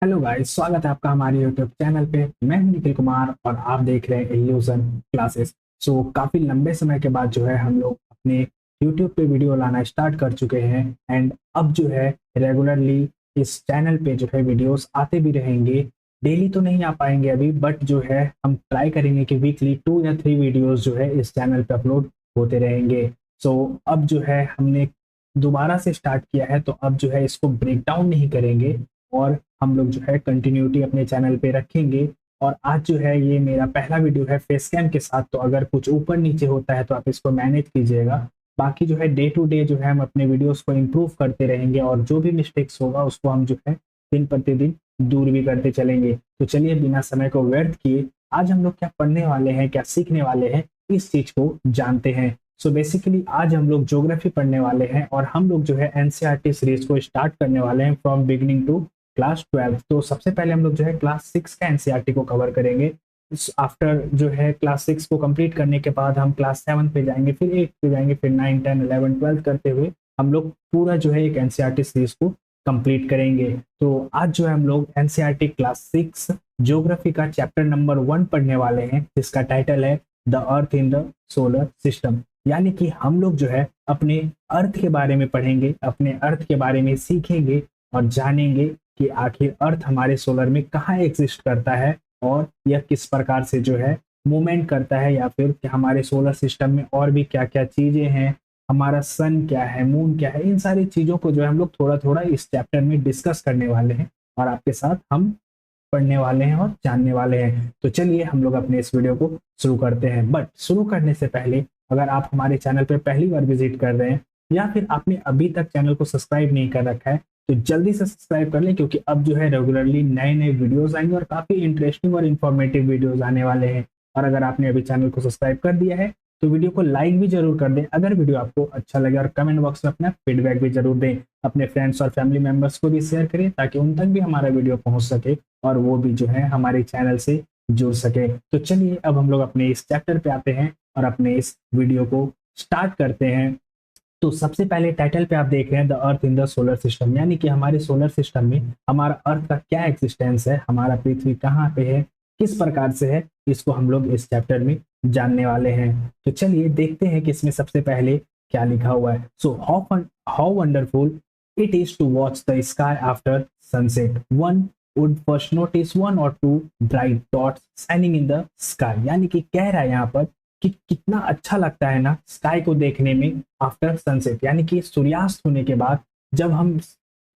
Hello guys, स्वागत है आपका हमारे यूट्यूब चैनल पे। मैं हूं निखिल कुमार और आप देख रहे हैं इल्यूजन क्लासेस। काफी लंबे समय के बाद जो है हम लोग अपने यूट्यूब पे वीडियो लाना स्टार्ट कर चुके हैं। एंड अब जो है रेगुलरली इस चैनल पे जो है वीडियोस आते भी रहेंगे। डेली तो नहीं आ पाएंगे अभी, बट जो है हम ट्राई करेंगे कि वीकली 2 या 3 वीडियोस जो है इस चैनल पे अपलोड होते रहेंगे। अब जो है हमने दोबारा से स्टार्ट किया है, तो अब जो है इसको ब्रेक डाउन नहीं करेंगे और हम लोग जो है कंटिन्यूटी अपने चैनल पे रखेंगे। और आज जो है ये मेरा पहला वीडियो है फेस कैम के साथ, तो अगर कुछ ऊपर नीचे होता है तो आप इसको मैनेज कीजिएगा। बाकी जो है डे टू डे जो है हम अपने वीडियोस को इम्प्रूव करते रहेंगे और जो भी मिस्टेक्स होगा उसको हम जो है दिन प्रतिदिन दूर भी करते चलेंगे। तो चलिए बिना समय को व्यर्थ किए आज हम लोग क्या पढ़ने वाले हैं, क्या सीखने वाले हैं, इस चीज को जानते हैं। बेसिकली आज हम लोग ज्योग्राफी पढ़ने वाले हैं और हम लोग जो है एनसीईआरटी सीरीज को स्टार्ट करने वाले हैं फ्रॉम बिगिनिंग टू क्लास 12। तो सबसे पहले हम लोग जो है क्लास 6 का एनसीईआरटी को कवर करेंगे। आफ्टर जो है क्लास 6 को कंप्लीट करने के बाद हम क्लास 7 पे जाएंगे, फिर 8 पे जाएंगे, फिर 9 10 11 12 करते हुए हम लोग पूरा जो है एक एनसीईआरटी सीरीज को कंप्लीट करेंगे। तो आज जो है हम लोग एनसीईआरटी क्लास 6 ज्योग्राफी का चैप्टर नंबर 1 पढ़ने वाले हैं, जिसका टाइटल है the earth in the solar system. यानी कि हम लोग जो है अपने अर्थ के बारे में पढ़ेंगे, अपने अर्थ के बारे में सीखेंगे और जानेंगे कि आखिर अर्थ हमारे सोलर में कहाँ एग्जिस्ट करता है और यह किस प्रकार से जो है मूवमेंट करता है, या फिर कि हमारे सोलर सिस्टम में और भी क्या क्या चीजें हैं, हमारा सन क्या है, मून क्या है। इन सारी चीजों को जो है हम लोग थोड़ा थोड़ा इस चैप्टर में डिस्कस करने वाले हैं और आपके साथ हम पढ़ने वाले हैं और जानने वाले हैं। तो चलिए हम लोग अपने इस वीडियो को शुरू करते हैं। बट शुरू करने से पहले अगर आप हमारे चैनल पर पहली बार विजिट कर रहे हैं या फिर आपने अभी तक चैनल को सब्सक्राइब नहीं कर रखा है, तो जल्दी से सब्सक्राइब कर लें, क्योंकि अब जो है रेगुलरली नए नए वीडियोस आएंगे और काफी इंटरेस्टिंग और इन्फॉर्मेटिव वीडियोस आने वाले हैं। और अगर आपने अभी चैनल को सब्सक्राइब कर दिया है तो वीडियो को लाइक भी जरूर कर दें अगर वीडियो आपको अच्छा लगे, और कमेंट बॉक्स में अपना फीडबैक भी जरूर दें। अपने फ्रेंड्स और फैमिली मेंबर्स को भी शेयर करें ताकि उन तक भी हमारा वीडियो पहुंच सके और वो भी जो है हमारे चैनल से जुड़ सके। तो चलिए अब हम लोग अपने इस चैप्टर पे आते हैं और अपने इस वीडियो को स्टार्ट करते हैं। तो सबसे पहले टाइटल पे आप देख रहे हैं the earth in the solar system, यानी कि हमारे सोलर सिस्टम में हमारा अर्थ का क्या एग्जिस्टेंस है, हमारा पृथ्वी कहाँ पे है, किस प्रकार से है, इसको हम लोग इस चैप्टर में जानने वाले हैं। तो चलिए देखते हैं कि इसमें सबसे पहले क्या लिखा हुआ है। How wonderful it is to watch the sky after sunset, one would first notice one or two bright dots shining in the sky. यानी कि कह रहा है यहाँ पर कि कितना अच्छा लगता है ना स्काई को देखने में आफ्टर सनसेट, यानी कि सूर्यास्त होने के बाद जब हम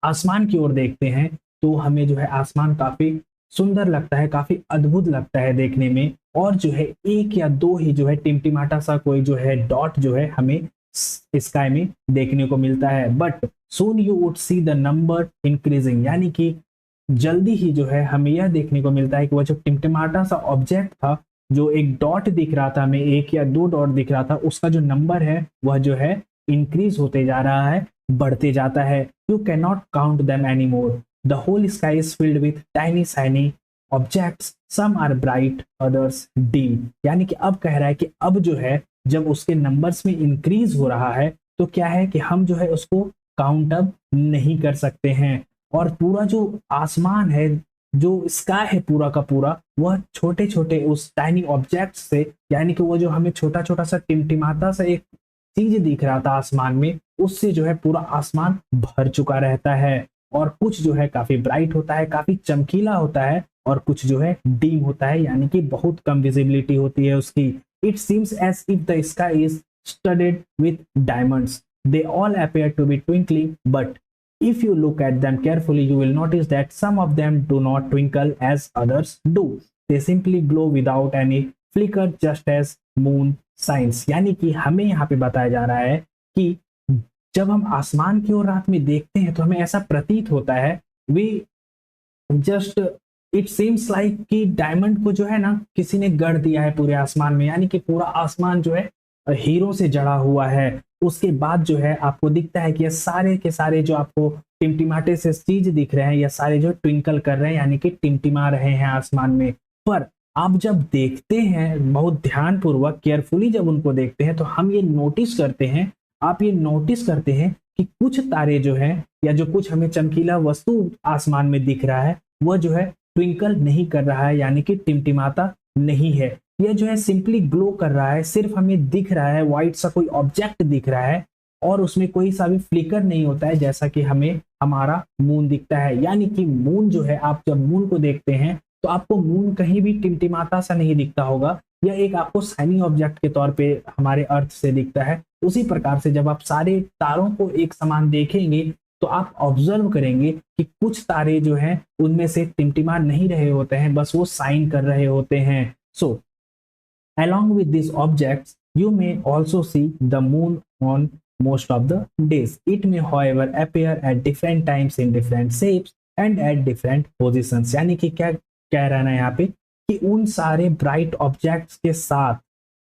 आसमान की ओर देखते हैं तो हमें जो है आसमान काफी सुंदर लगता है, काफी अद्भुत लगता है देखने में। और जो है एक या दो ही जो है टिमटिमाटा सा कोई जो है डॉट जो है हमें स्काई में देखने को मिलता है। But soon you would see the number increasing, यानी कि जल्दी ही जो है हमें यह देखने को मिलता है कि वह जो टिमटिमाटा सा ऑब्जेक्ट था, जो एक डॉट दिख रहा था हमें, एक या दो डॉट दिख रहा था, उसका जो नंबर है वह जो है इंक्रीज होते जा रहा है, बढ़ते जाता है। You can not count them any more, the whole sky is filled with tiny shiny objects, some are bright others dim. यानी कि अब कह रहा है कि अब जो है जब उसके नंबर्स में इंक्रीज हो रहा है तो क्या है कि हम जो है उसको काउंट अप नहीं कर सकते हैं। और पूरा जो आसमान है, जो स्काई है पूरा का पूरा, वह छोटे छोटे उस टाइनी ऑब्जेक्ट से, यानी कि वो जो हमें छोटा छोटा सा टिमटिमाता सा एक चीज दिख रहा था आसमान में, उससे जो है पूरा आसमान भर चुका रहता है। और कुछ जो है काफी ब्राइट होता है, काफी चमकीला होता है, और कुछ जो है डीम होता है, यानी कि बहुत कम विजिबिलिटी होती है उसकी। It seems as if the sky is studded with diamonds, they all appear to be twinkling, but if you look at them carefully, you will notice that some of them do not twinkle as others do. They simply glow without any flicker, just as moon shines. यानी कि हमें यहाँ पे बताया जा रहा है कि जब हम आसमान की ओर रात में देखते हैं तो हमें ऐसा प्रतीत होता है, we just it seems like कि डायमंड को जो है ना किसी ने गढ़ दिया है पूरे आसमान में, यानी कि पूरा आसमान जो है हीरो से जड़ा हुआ है। उसके बाद जो है आपको दिखता है कि ये सारे के सारे जो आपको टिमटिमाटे से चीज दिख रहे हैं, ये सारे जो ट्विंकल कर रहे हैं, यानी कि टिमटिमा रहे हैं आसमान में। पर आप जब देखते हैं बहुत ध्यान पूर्वक केयरफुली जब उनको देखते हैं तो हम ये नोटिस करते हैं, आप ये नोटिस करते हैं कि कुछ तारे जो हैं या जो कुछ हमें चमकीला वस्तु आसमान में दिख रहा है, वह जो है ट्विंकल नहीं कर रहा है, यानी कि टिमटिमाता नहीं है। यह जो है सिंपली ग्लो कर रहा है, सिर्फ हमें दिख रहा है, व्हाइट सा कोई ऑब्जेक्ट दिख रहा है और उसमें कोई सा भी फ्लिकर नहीं होता है, जैसा कि हमें हमारा मून दिखता है। यानी कि मून जो है, आप जब मून को देखते हैं तो आपको मून कहीं भी टिमटिमाता सा नहीं दिखता होगा, यह एक आपको शाइनी ऑब्जेक्ट के तौर पे हमारे अर्थ से दिखता है। उसी प्रकार से जब आप सारे तारों को एक समान देखेंगे तो आप ऑब्जर्व करेंगे कि कुछ तारे जो हैं उनमें से टिमटिमा नहीं रहे होते हैं, बस वो साइन कर रहे होते हैं। सो along with these objects, you may also see the moon on most of the days. It may, however, appear at different times in different shapes and at different positions. यानी कि क्या कह रहा है ना यहाँ पे कि उन सारे ब्राइट ऑब्जेक्ट्स के साथ,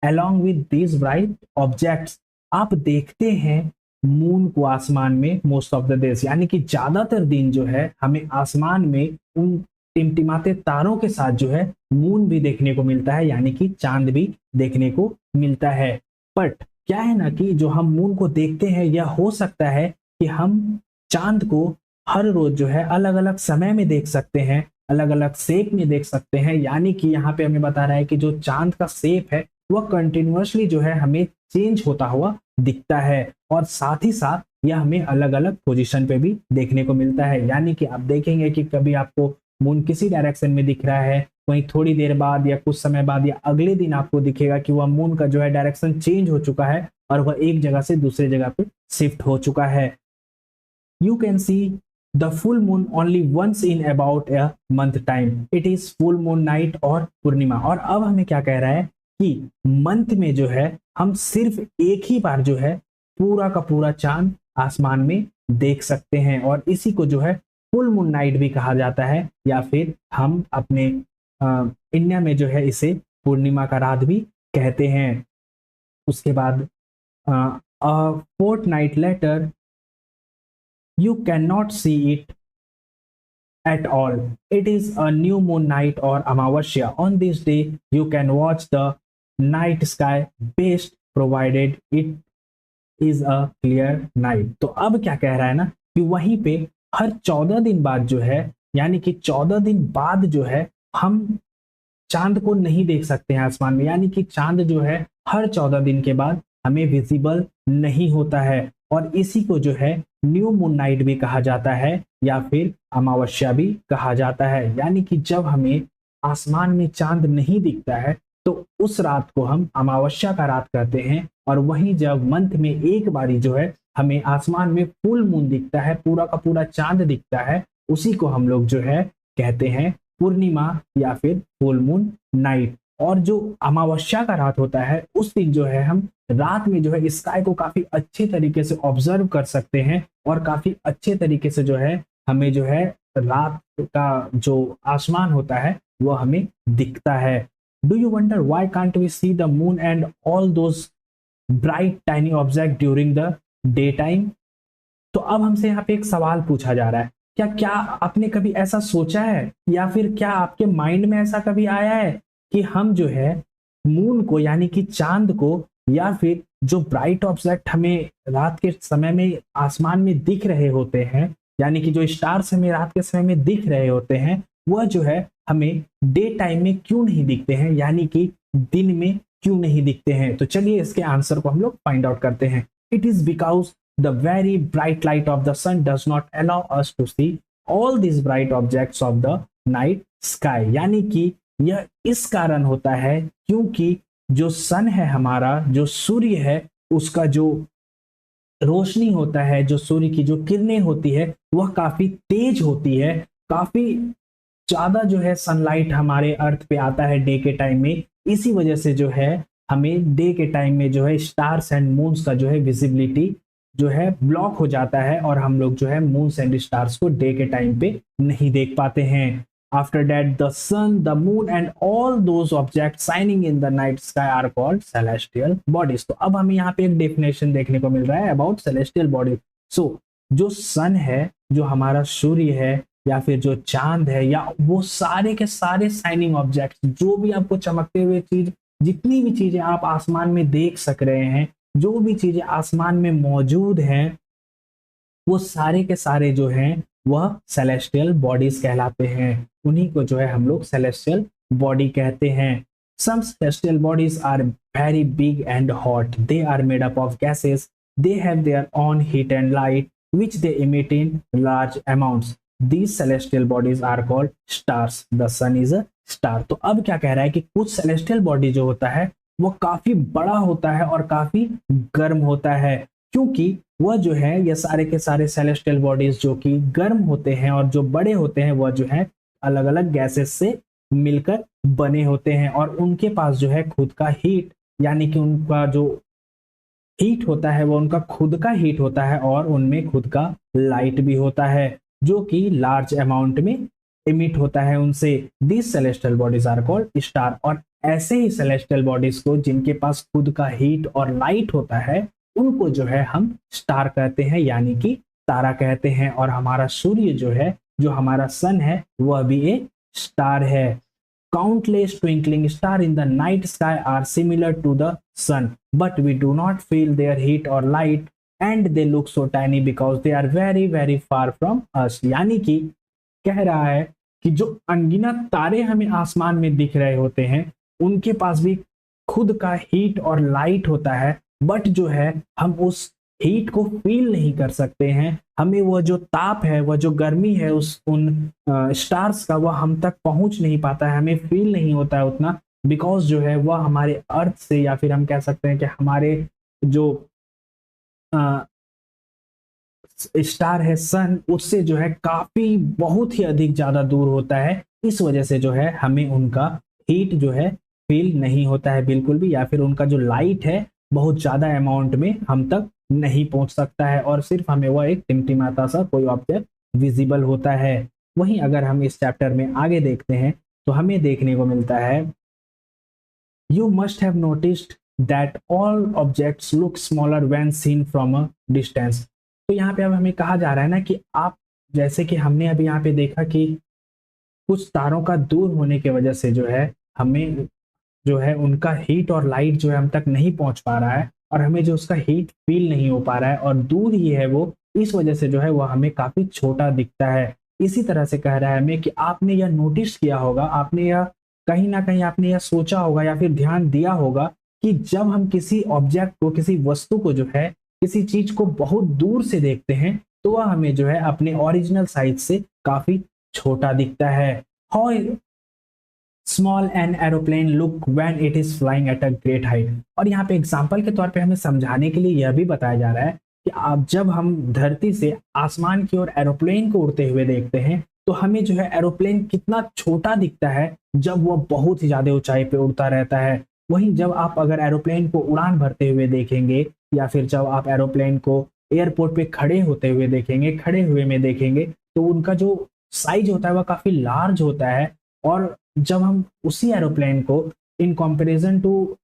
along with these bright objects, आप देखते हैं मून को आसमान में मोस्ट ऑफ द डेज, यानी कि ज्यादातर दिन जो है हमें आसमान में उन टिमटिमाते तारों के साथ जो है मून भी देखने को मिलता है, यानी कि चांद भी देखने को मिलता है। बट क्या है ना कि जो हम मून को देखते हैं, यह हो सकता है कि हम चांद को हर रोज जो है अलग अलग समय में देख सकते हैं, अलग अलग शेप में देख सकते हैं। यानी कि यहाँ पे हमें बता रहा है कि जो चांद का शेप है वह कंटिन्यूअसली जो है हमें चेंज होता हुआ दिखता है, और साथ ही साथ यह हमें अलग अलग पोजीशन पे भी देखने को मिलता है। यानी कि आप देखेंगे कि कभी आपको मून किसी डायरेक्शन में दिख रहा है, वहीं थोड़ी देर बाद या कुछ समय बाद या अगले दिन आपको दिखेगा कि वह मून का जो है डायरेक्शन चेंज हो चुका है और वह एक जगह से दूसरे जगह पे शिफ्ट हो चुका है। You can see the full moon only once in about a month time. It is full moon night और पूर्णिमा। और अब हमें क्या कह रहा है कि मंथ में जो है हम सिर्फ एक ही बार जो है पूरा का पूरा चांद आसमान में देख सकते हैं, और इसी को जो है फुल मून नाइट भी कहा जाता है, या फिर हम अपने इंडिया में जो है इसे पूर्णिमा का रात भी कहते हैं। उसके बाद fortnight later you cannot see it at all. It is a new moon night or amavasya. On this day you can watch the night sky best provided it is a clear night. तो अब क्या कह रहा है ना कि वहीं पे हर 14 दिन बाद जो है, यानी कि 14 दिन बाद जो है हम चांद को नहीं देख सकते हैं आसमान में। यानी कि चांद जो है हर 14 दिन के बाद हमें विजिबल नहीं होता है, और इसी को जो है न्यू मून नाइट भी कहा जाता है या फिर अमावस्या भी कहा जाता है। यानी कि जब हमें आसमान में चांद नहीं दिखता है तो उस रात को हम अमावस्या का रात कहते हैं, और वहीं जब मंथ में एक बारी जो है हमें आसमान में फुल मून दिखता है, पूरा का पूरा चांद दिखता है, उसी को हम लोग जो है कहते हैं पूर्णिमा या फिर फुल मून नाइट। और जो अमावस्या का रात होता है उस दिन जो है हम रात में जो है स्काई को काफी अच्छे तरीके से ऑब्जर्व कर सकते हैं, और काफी अच्छे तरीके से जो है हमें जो है रात का जो आसमान होता है वो हमें दिखता है। Do you wonder why can't we see the moon and all those bright tiny object during the day time? तो अब हमसे यहाँ पे एक सवाल पूछा जा रहा है, क्या आपने कभी ऐसा सोचा है, या फिर क्या आपके माइंड में ऐसा कभी आया है कि हम जो है मून को, यानी कि चांद को, या फिर जो ब्राइट ऑब्जेक्ट हमें रात के समय में आसमान में दिख रहे होते हैं, यानी कि जो स्टार्स हमें रात के समय में दिख रहे होते हैं, वह जो है हमें डे टाइम में क्यों नहीं दिखते हैं, यानी कि दिन में क्यों नहीं दिखते हैं? तो चलिए इसके आंसर को हम लोग फाइंड आउट करते हैं। It is because the very bright light of the sun does not allow us to see all these bright objects of the night sky। यानी कि यह इस कारण होता है क्योंकि जो सन है हमारा, जो सूर्य है, उसका जो रोशनी होता है, जो सूर्य की जो किरणें होती है वह काफी तेज होती है, काफी ज्यादा जो है सनलाइट हमारे अर्थ पे आता है डे के टाइम में। इसी वजह से जो है हमें डे के टाइम में जो है स्टार्स एंड मून्स का जो है विजिबिलिटी जो है ब्लॉक हो जाता है, और हम लोग जो है मून्स एंड स्टार्स को डे के टाइम पे नहीं देख पाते हैं। After that the sun, the moon and all those object shining in the night sky are called celestial bodies. तो अब हमें यहाँ पे एक डेफिनेशन देखने को मिल रहा है अबाउट सेलेस्टियल बॉडी। सो जो सन है, जो हमारा सूर्य है, या फिर जो चांद है, या वो सारे के सारे शाइनिंग ऑब्जेक्ट, जो भी आपको चमकते हुए चीज, जितनी भी चीजें आप आसमान में देख सक रहे हैं, जो भी चीजें आसमान में मौजूद हैं, वो सारे के सारे जो हैं वह सेलेस्टियल बॉडीज कहलाते हैं। उन्हीं को जो है हम लोग सेलेस्टियल बॉडी कहते हैं। Some celestial bodies are very big and hot, they are made up of gases, they have their own heat and light which they emit in large amounts. These celestial bodies are called stars. The sun is a star. तो अब क्या कह रहा है कि कुछ celestial body जो होता है वो काफी बड़ा होता है और काफी गर्म होता है, क्योंकि वह जो है ये सारे के सारे celestial bodies जो कि गर्म होते हैं और जो बड़े होते हैं वह जो है अलग अलग गैसेस से मिलकर बने होते हैं, और उनके पास जो है खुद का हीट, यानी कि उनका जो हीट होता है वो उनका खुद का हीट होता है, और उनमें खुद का लाइट भी होता है जो कि लार्ज अमाउंट में इमिट होता है उनसे। This celestial bodies are called star. और ऐसे ही सेलेस्टियल बॉडीज को जिनके पास खुद का हीट और लाइट होता है उनको जो है हम स्टार कहते हैं, यानी कि तारा कहते हैं। और हमारा सूर्य जो है, जो हमारा सन है, वह भी एक स्टार है। Countless twinkling stars in the night sky are similar to the sun, but we do not feel their heat or light, and they look so tiny because they are very very far from us। यानी कि कह रहा है कि जो अनगिनत तारे हमें आसमान में दिख रहे होते हैं उनके पास भी खुद का हीट और लाइट होता है, बट जो है हम उस हीट को फील नहीं कर सकते हैं। हमें वह जो ताप है, वह जो गर्मी है उस उन स्टार्स का, वह हम तक पहुंच नहीं पाता है, हमें फील नहीं होता है उतना, बिकॉज जो है वह हमारे अर्थ से, या फिर हम कह सकते हैं कि हमारे जो स्टार है सन, उससे जो है काफी बहुत ही अधिक ज्यादा दूर होता है। इस वजह से जो है हमें उनका हीट जो है फील नहीं होता है बिल्कुल भी, या फिर उनका जो लाइट है बहुत ज्यादा अमाउंट में हम तक नहीं पहुंच सकता है, और सिर्फ हमें वह एक टिमटिमाता सा कोई ऑब्जेक्ट विजिबल होता है। वहीं अगर हम इस चैप्टर में आगे देखते हैं तो हमें देखने को मिलता है, you must have noticed that all objects look smaller when seen from a distance. तो यहाँ पे अब हमें कहा जा रहा है ना कि आप, जैसे कि हमने अभी यहाँ पे देखा कि कुछ तारों का दूर होने की वजह से जो है हमें जो है उनका हीट और लाइट जो है हम तक नहीं पहुंच पा रहा है, और हमें जो उसका हीट फील नहीं हो पा रहा है, और दूर ही है वो, इस वजह से जो है वो हमें काफी छोटा दिखता है। इसी तरह से कह रहा है हमें कि आपने यह नोटिस किया होगा, आपने यह कहीं ना कहीं आपने यह सोचा होगा या फिर ध्यान दिया होगा कि जब हम किसी ऑब्जेक्ट को, किसी वस्तु को जो है, किसी चीज को बहुत दूर से देखते हैं तो वह हमें जो है अपने ओरिजिनल साइज से काफी छोटा दिखता है। How small an aeroplane look when it is flying at a great height. और यहाँ पे एग्जाम्पल के तौर पे हमें समझाने के लिए यह भी बताया जा रहा है कि आप जब हम धरती से आसमान की ओर एरोप्लेन को उड़ते हुए देखते हैं तो हमें जो है एरोप्लेन कितना छोटा दिखता है जब वह बहुत ही ज्यादा ऊंचाई पे उड़ता रहता है। वहीं जब आप अगर एरोप्लेन को उड़ान भरते हुए देखेंगे, या फिर जब आप एरोप्लेन को एयरपोर्ट पे खड़े होते हुए देखेंगे, खड़े हुए में देखेंगे, तो उनका जो साइज होता है वह काफी लार्ज होता है। और जब हम उसी एरोप्लेन को इन कंपैरिजन टू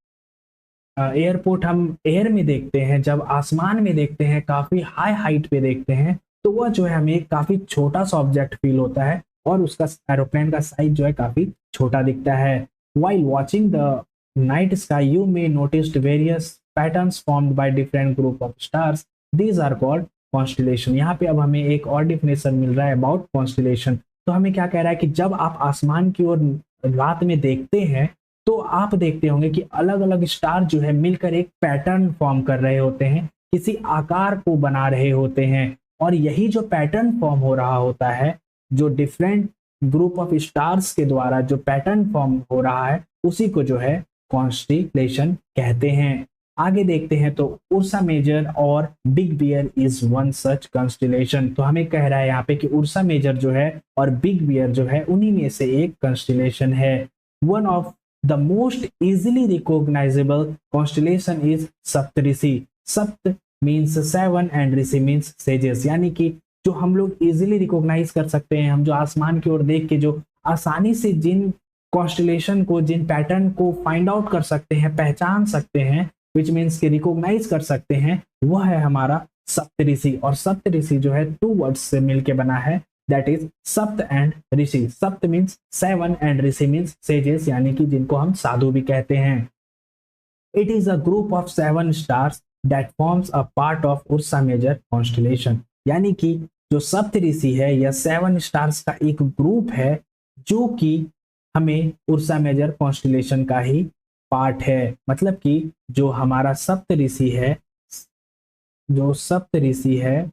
एयरपोर्ट हम एयर में देखते हैं, जब आसमान में देखते हैं, काफी हाई हाइट पे देखते हैं, तो वह जो है हमें काफी छोटा सा ऑब्जेक्ट फील होता है, और उसका एरोप्लेन का साइज जो है काफी छोटा दिखता है। While watching the night sky you may noticed various patterns formed by different group of stars, these are called constellation. यहाँ पे अब हमें एक और डिफिनेशन मिल रहा है अबाउट कॉन्स्टेलेशन। तो हमें क्या कह रहा है कि जब आप आसमान की ओर रात में देखते हैं तो आप देखते होंगे कि अलग अलग स्टार जो है मिलकर एक पैटर्न फॉर्म कर रहे होते हैं, किसी आकार को बना रहे होते हैं, और यही जो पैटर्न फॉर्म हो रहा होता है, जो डिफरेंट ग्रुप ऑफ स्टार्स के द्वारा जो पैटर्न फॉर्म हो रहा है, उसी को जो है कॉन्स्टेलेशन कहते हैं। आगे देखते हैं तो उर्सा मेजर और big bear is one such constellation. तो हमें कह रहा है यहाँ पे कि उर्सा मेजर जो है और बिग बियर जो है उन्हीं में से एक कॉन्स्टेलेशन है। One of the most easily recognisable constellation is Saptarishi. सप्त means seven and rishi means sages, यानी कि जो हम लोग इजीली रिकॉग्नाइज कर सकते हैं, हम जो आसमान की ओर देख के जो आसानी से जिन कॉन्स्टेलेशन को, जिन पैटर्न को फाइंड आउट कर सकते हैं, पहचान सकते हैं, विच मीन्स के रिकॉग्नाइज कर सकते हैं, वह है हमारा सप्तऋषि। और सप्तऋषि जो है 2 वर्ड्स से मिलके बना है, that is sapt and rishi. Sapt means 7 and rishi means sages, यानी कि जिनको हम साधु भी कहते हैं। It is a group of 7 stars that forms a part of Ursa Major constellation, यानी कि जो सप्तऋषि है यह 7 स्टार्स का एक ग्रुप है जो कि हमें उर्सा मेजर कॉन्स्टिलेशन का ही पार्ट है। मतलब कि जो हमारा सप्तऋषि है, जो सप्तऋषि है,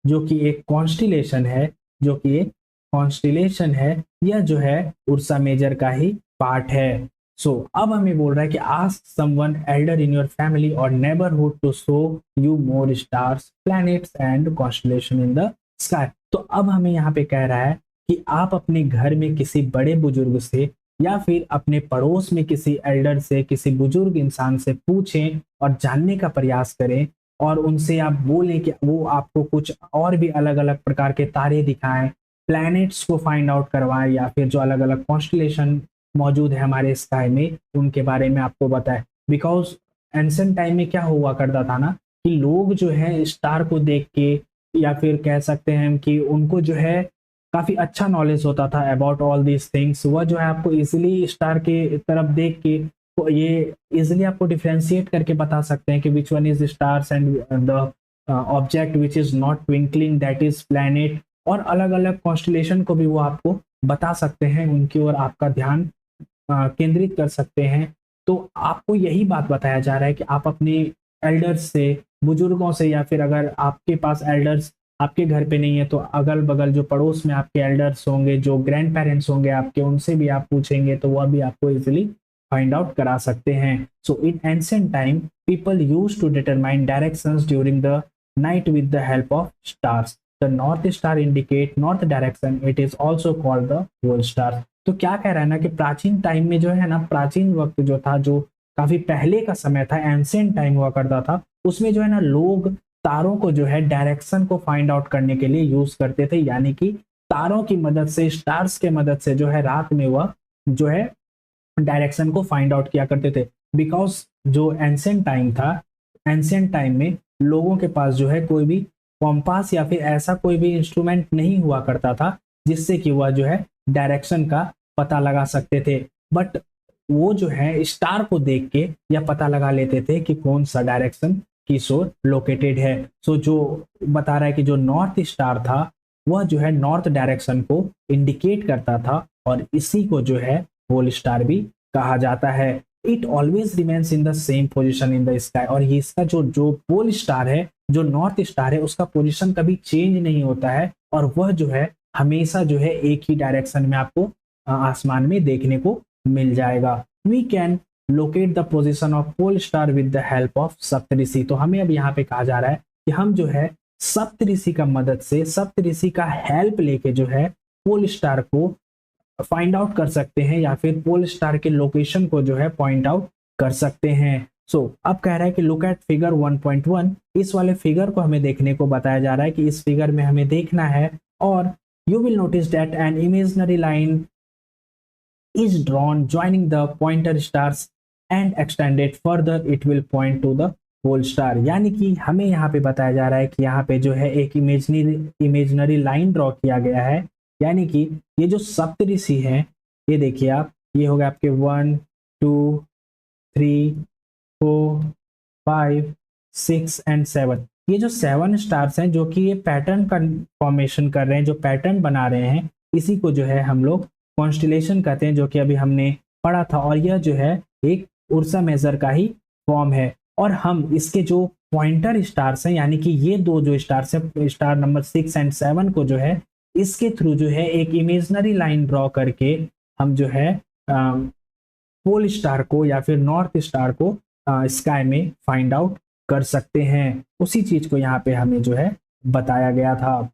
जो कि एक कॉन्स्टिलेशन है, जो कि एक कॉन्स्टिलेशन है, यह जो है उर्सा मेजर का ही पार्ट है। सो अब हमें बोल रहा है कि ask someone elder in your family or neighbourhood to show you more stars, planets and constellation in the sky. तो अब हमें यहाँ पे कह रहा है कि आप अपने घर में किसी बड़े बुजुर्ग से या फिर अपने पड़ोस में किसी एल्डर से, किसी बुजुर्ग इंसान से पूछें और जानने का प्रयास करें और उनसे आप बोलें कि वो आपको कुछ और भी अलग अलग प्रकार के तारे दिखाएं, प्लैनेट्स को फाइंड आउट करवाएं या फिर जो अलग अलग कॉन्स्टिलेशन मौजूद है हमारे स्काई में उनके बारे में आपको बताएं। बिकॉज एंशिएंट टाइम में क्या हुआ करता था ना कि लोग जो है स्टार को देख के या फिर कह सकते हैं कि उनको जो है काफी अच्छा नॉलेज होता था अबाउट ऑल दीज थिंग्स। वह जो है आपको इजिली स्टार के तरफ देख के तो ये इजिली आपको डिफ्रेंशिएट करके बता सकते हैं कि which one is stars and the object which is not twinkling that is planet, और अलग अलग कॉन्स्टिलेशन को भी वो आपको बता सकते हैं, उनकी ओर आपका ध्यान केंद्रित कर सकते हैं। तो आपको यही बात बताया जा रहा है कि आप अपने एल्डर्स से, बुजुर्गों से, या फिर अगर आपके पास एल्डर्स आपके घर पे नहीं है तो अगल बगल जो पड़ोस में आपके एल्डर्स होंगे, जो ग्रैंड पेरेंट्स होंगे आपके, उनसे भी आप पूछेंगे तो वह भी आपको इजिली फाइंड आउट करा सकते हैं। So in ancient time people use to determine directions during the night with the help of stars. The north star indicate north direction, it is also called the pole star. तो क्या कह रहा है ना कि प्राचीन टाइम में जो है ना, प्राचीन वक्त जो था, जो काफी पहले का समय था, एंशिएंट टाइम हुआ करता था, उसमें जो है ना लोग तारों को जो है डायरेक्शन को फाइंड आउट करने के लिए यूज करते थे। यानी कि तारों की मदद से, स्टार्स के मदद से जो है रात में वह जो है डायरेक्शन को फाइंड आउट किया करते थे। बिकॉज जो एंशिएंट टाइम था, एंशिएंट टाइम में लोगों के पास जो है कोई भी कॉम्पास या फिर ऐसा कोई भी इंस्ट्रूमेंट नहीं हुआ करता था जिससे कि वह जो है डायरेक्शन का पता लगा सकते थे। बट वो जो है स्टार को देख के यह पता लगा लेते थे कि कौन सा डायरेक्शन किस ओर लोकेटेड है। सो जो बता रहा है कि जो नॉर्थ स्टार था वह जो है नॉर्थ डायरेक्शन को इंडिकेट करता था और इसी को जो है पोल स्टार भी कहा जाता है। It always remains in the same position in the sky. और ये इसका जो जो पोल स्टार है, जो नॉर्थ स्टार है, उसका पोजिशन कभी चेंज नहीं होता है और वह जो है हमेशा जो है एक ही डायरेक्शन में आपको आसमान में देखने को मिल जाएगा। We can locate the position of pole star with the help of Saptarishi. तो हमें अब यहाँ पे कहा जा रहा है कि हम जो है सप्तऋषि का मदद से, सप्तऋषि का हेल्प लेके जो है पोल स्टार को फाइंड आउट कर सकते हैं या फिर पोल स्टार के लोकेशन को जो है पॉइंट आउट कर सकते हैं। सो अब कह रहा है कि लुक एट फिगर 1.1। इस वाले फिगर को हमें देखने को बताया जा रहा है कि इस फिगर में हमें देखना है और you will notice that an imaginary line is drawn joining the pointer stars and extended further it will point to the pole star। यानी कि हमें यहाँ पे बताया जा रहा है कि यहाँ पे जो है एक इमेजिनरी लाइन ड्रॉ किया गया है। यानी कि ये जो सप्तऋषि है, ये देखिए आप, ये हो गया आपके 1 2 3 4 5 6 एंड 7। ये जो 7 स्टार्स हैं जो कि ये पैटर्न का फॉर्मेशन कर रहे हैं, जो पैटर्न बना रहे हैं, इसी को जो है हम लोग कॉन्स्टिलेशन कहते हैं, जो कि अभी हमने पढ़ा था। और यह जो है एक उर्सा मेजर का ही फॉर्म है। और हम इसके जो पॉइंटर स्टार्स हैं, यानी कि ये दो जो स्टार्स हैं, स्टार नंबर 6 एंड 7 को जो है इसके थ्रू जो है एक इमेजिनरी लाइन ड्रॉ करके हम जो है पोल स्टार को या फिर नॉर्थ स्टार को स्काई में फाइंड आउट कर सकते हैं। उसी चीज को यहाँ पे हमें जो है बताया गया था।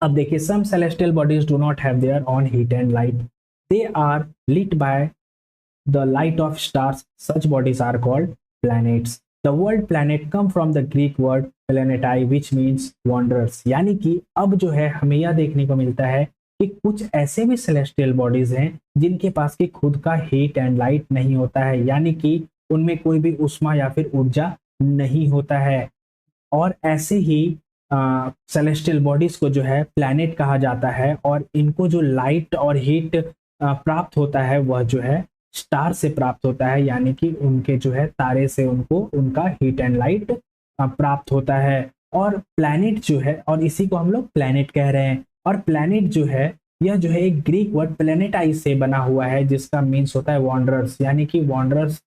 अब देखिए, some celestial bodies do not have their own heat and light, they are lit by the light of stars. Such bodies are called planets. The word planet come from the Greek word planetai which means wanderers। यानी कि अब जो है हमें यह देखने को मिलता है कि कुछ ऐसे भी सेलेस्टियल बॉडीज हैं जिनके पास की खुद का हीट एंड लाइट नहीं होता है, यानी कि उनमें कोई भी उष्मा या फिर ऊर्जा नहीं होता है। और ऐसे ही सेलेस्टियल बॉडीज को जो है प्लैनेट कहा जाता है और इनको जो लाइट और हीट प्राप्त होता है वह जो है स्टार से प्राप्त होता है, यानी कि उनके जो है तारे से उनको उनका हीट एंड लाइट प्राप्त होता है। और प्लैनेट जो है, और इसी को हम लोग प्लैनेट कह रहे हैं। और प्लैनेट जो है, यह जो है एक ग्रीक वर्ड प्लेनेटाइज से बना हुआ है, जिसका मीन्स होता है वॉन्डरर्स, यानी कि वॉन्डरर्स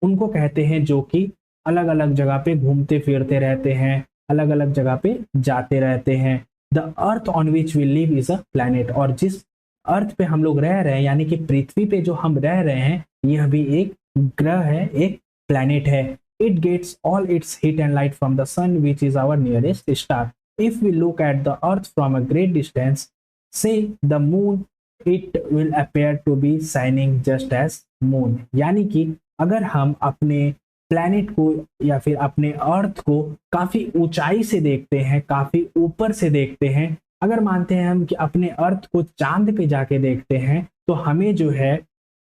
उनको कहते हैं जो कि अलग अलग जगह पे घूमते फिरते रहते हैं, अलग अलग जगह पे जाते रहते हैं। The earth on which we live is a planet, और जिस अर्थ पे हम लोग रह रहे हैं, यानी कि पृथ्वी पे जो हम रह रहे हैं, यह भी एक ग्रह है, एक प्लैनेट है। It gets all its heat and light from the sun which is our nearest star. If we look at the earth from a great distance, say the moon, it will appear to be shining just as moon. यानी कि अगर हम अपने planet को या फिर अपने अर्थ को काफी ऊंचाई से देखते हैं, काफी ऊपर से देखते हैं, अगर मानते हैं हम कि अपने अर्थ को चांद पे जाके देखते हैं, तो हमें जो है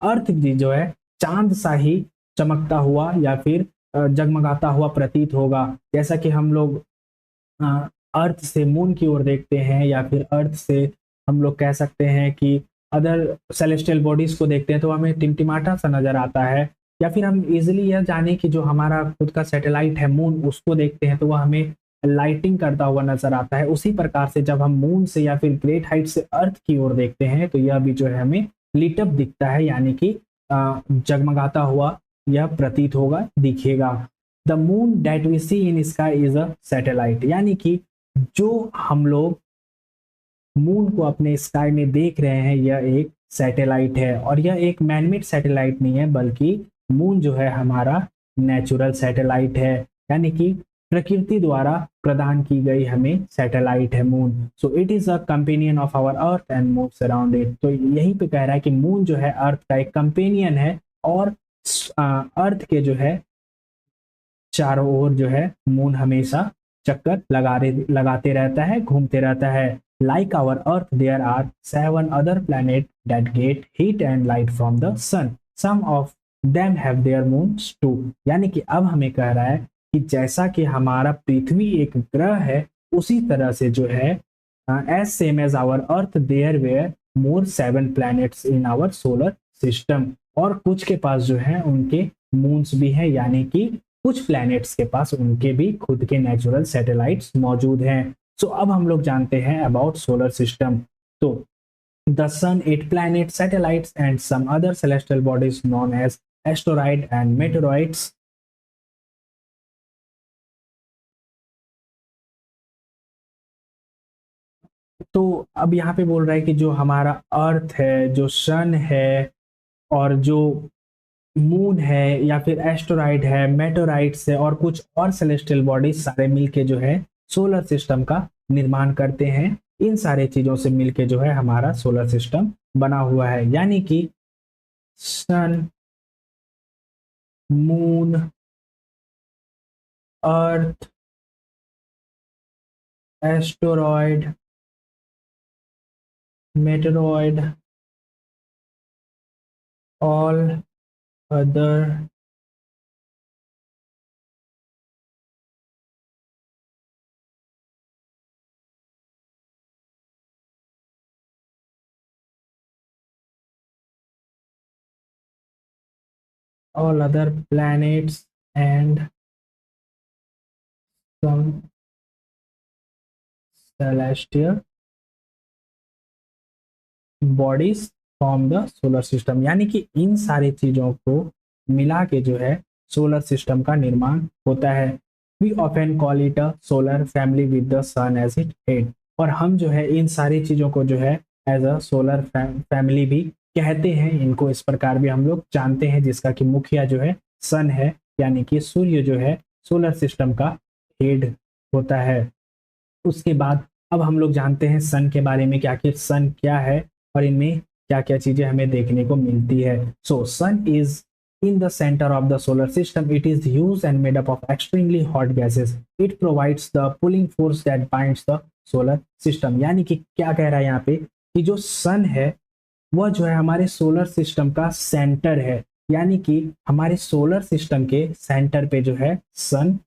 अर्थ भी जो है चांद सा ही चमकता हुआ या फिर जगमगाता हुआ प्रतीत होगा। जैसा कि हम लोग अर्थ से मून की ओर देखते हैं, या फिर अर्थ से हम लोग कह सकते हैं कि अदर सेलेस्टियल बॉडीज को देखते हैं, तो हमें टिमटिमाटा सा नजर आता है। या फिर हम इजिली यह जाने कि जो हमारा खुद का सैटेलाइट है मून, उसको देखते हैं तो वह हमें लाइटिंग करता हुआ नजर आता है। उसी प्रकार से जब हम मून से या फिर ग्रेट हाइट से अर्थ की ओर देखते हैं, तो यह भी जो है हमें लिटअप दिखता है, यानी कि जगमगाता हुआ यह प्रतीत होगा, दिखेगा। The moon that we see in sky is a satellite, यानी कि जो हम लोग मून को अपने स्काई में देख रहे हैं, यह एक सैटेलाइट है। और यह एक मैनमेड सैटेलाइट नहीं है, बल्कि मून जो है हमारा नेचुरल सैटेलाइट है, यानी कि प्रकृति द्वारा प्रदान की गई हमें सैटेलाइट है moon. So it is a companion of our earth and moves around it. तो यही पे कह रहा है कि मून जो है अर्थ का एक कंपेनियन है, और अर्थ के जो है चारों ओर जो है मून हमेशा चक्कर लगाते रहता है, घूमते रहता है। Like our earth, there are 7 other planet that get heat and light from the sun, some of them have their moons too. यानी कि अब हमें कह रहा है कि जैसा कि हमारा पृथ्वी एक ग्रह है, उसी तरह से जो है as same as our earth, there were more 7 planets in our solar system. और कुछ के पास जो है उनके मून्स भी हैं, यानी कि कुछ प्लैनेट्स के पास उनके भी खुद के नेचुरल सैटेलाइट्स मौजूद हैं। सो अब हम लोग जानते हैं अबाउट सोलर सिस्टम। तो the sun, 8 planet, satellites and some other celestial bodies known as asteroid and meteoroids. तो अब यहाँ पे बोल रहा है कि जो हमारा अर्थ है, जो सन है, और जो मून है, या फिर एस्टेरॉइड है, मेटेराइट्स है, और कुछ और सेलेस्टियल बॉडीज सारे मिलके जो है सोलर सिस्टम का निर्माण करते हैं। इन सारे चीजों से मिलके जो है हमारा सोलर सिस्टम बना हुआ है, यानी कि sun, moon, earth, asteroid, meteoroid, all other all other planets and some celestial bodies from the solar system. यानी कि इन सारी चीजों को मिला के जो है सोलर सिस्टम का निर्माण होता है। We often call it a solar family with the sun as it head. और हम जो है इन सारी चीजों को जो है एज अ सोलर फैमिली भी कहते हैं। इनको इस प्रकार भी हम लोग जानते हैं, जिसका कि मुखिया जो है सन है, यानी कि सूर्य जो है सोलर सिस्टम का हेड होता है। उसके बाद अब हम लोग जानते हैं सन के बारे में कि आखिर सन क्या है और इनमें क्या क्या चीजें हमें देखने को मिलती है। सो सन is in the center of the solar system. It is huge and made up of extremely hot gases. It provides the pulling force that binds the solar system. यानी कि क्या कह रहा है यहाँ पे कि जो सन है वह जो है हमारे सोलर सिस्टम का सेंटर है। यानी कि हमारे सोलर सिस्टम के सेंटर पे जो है सन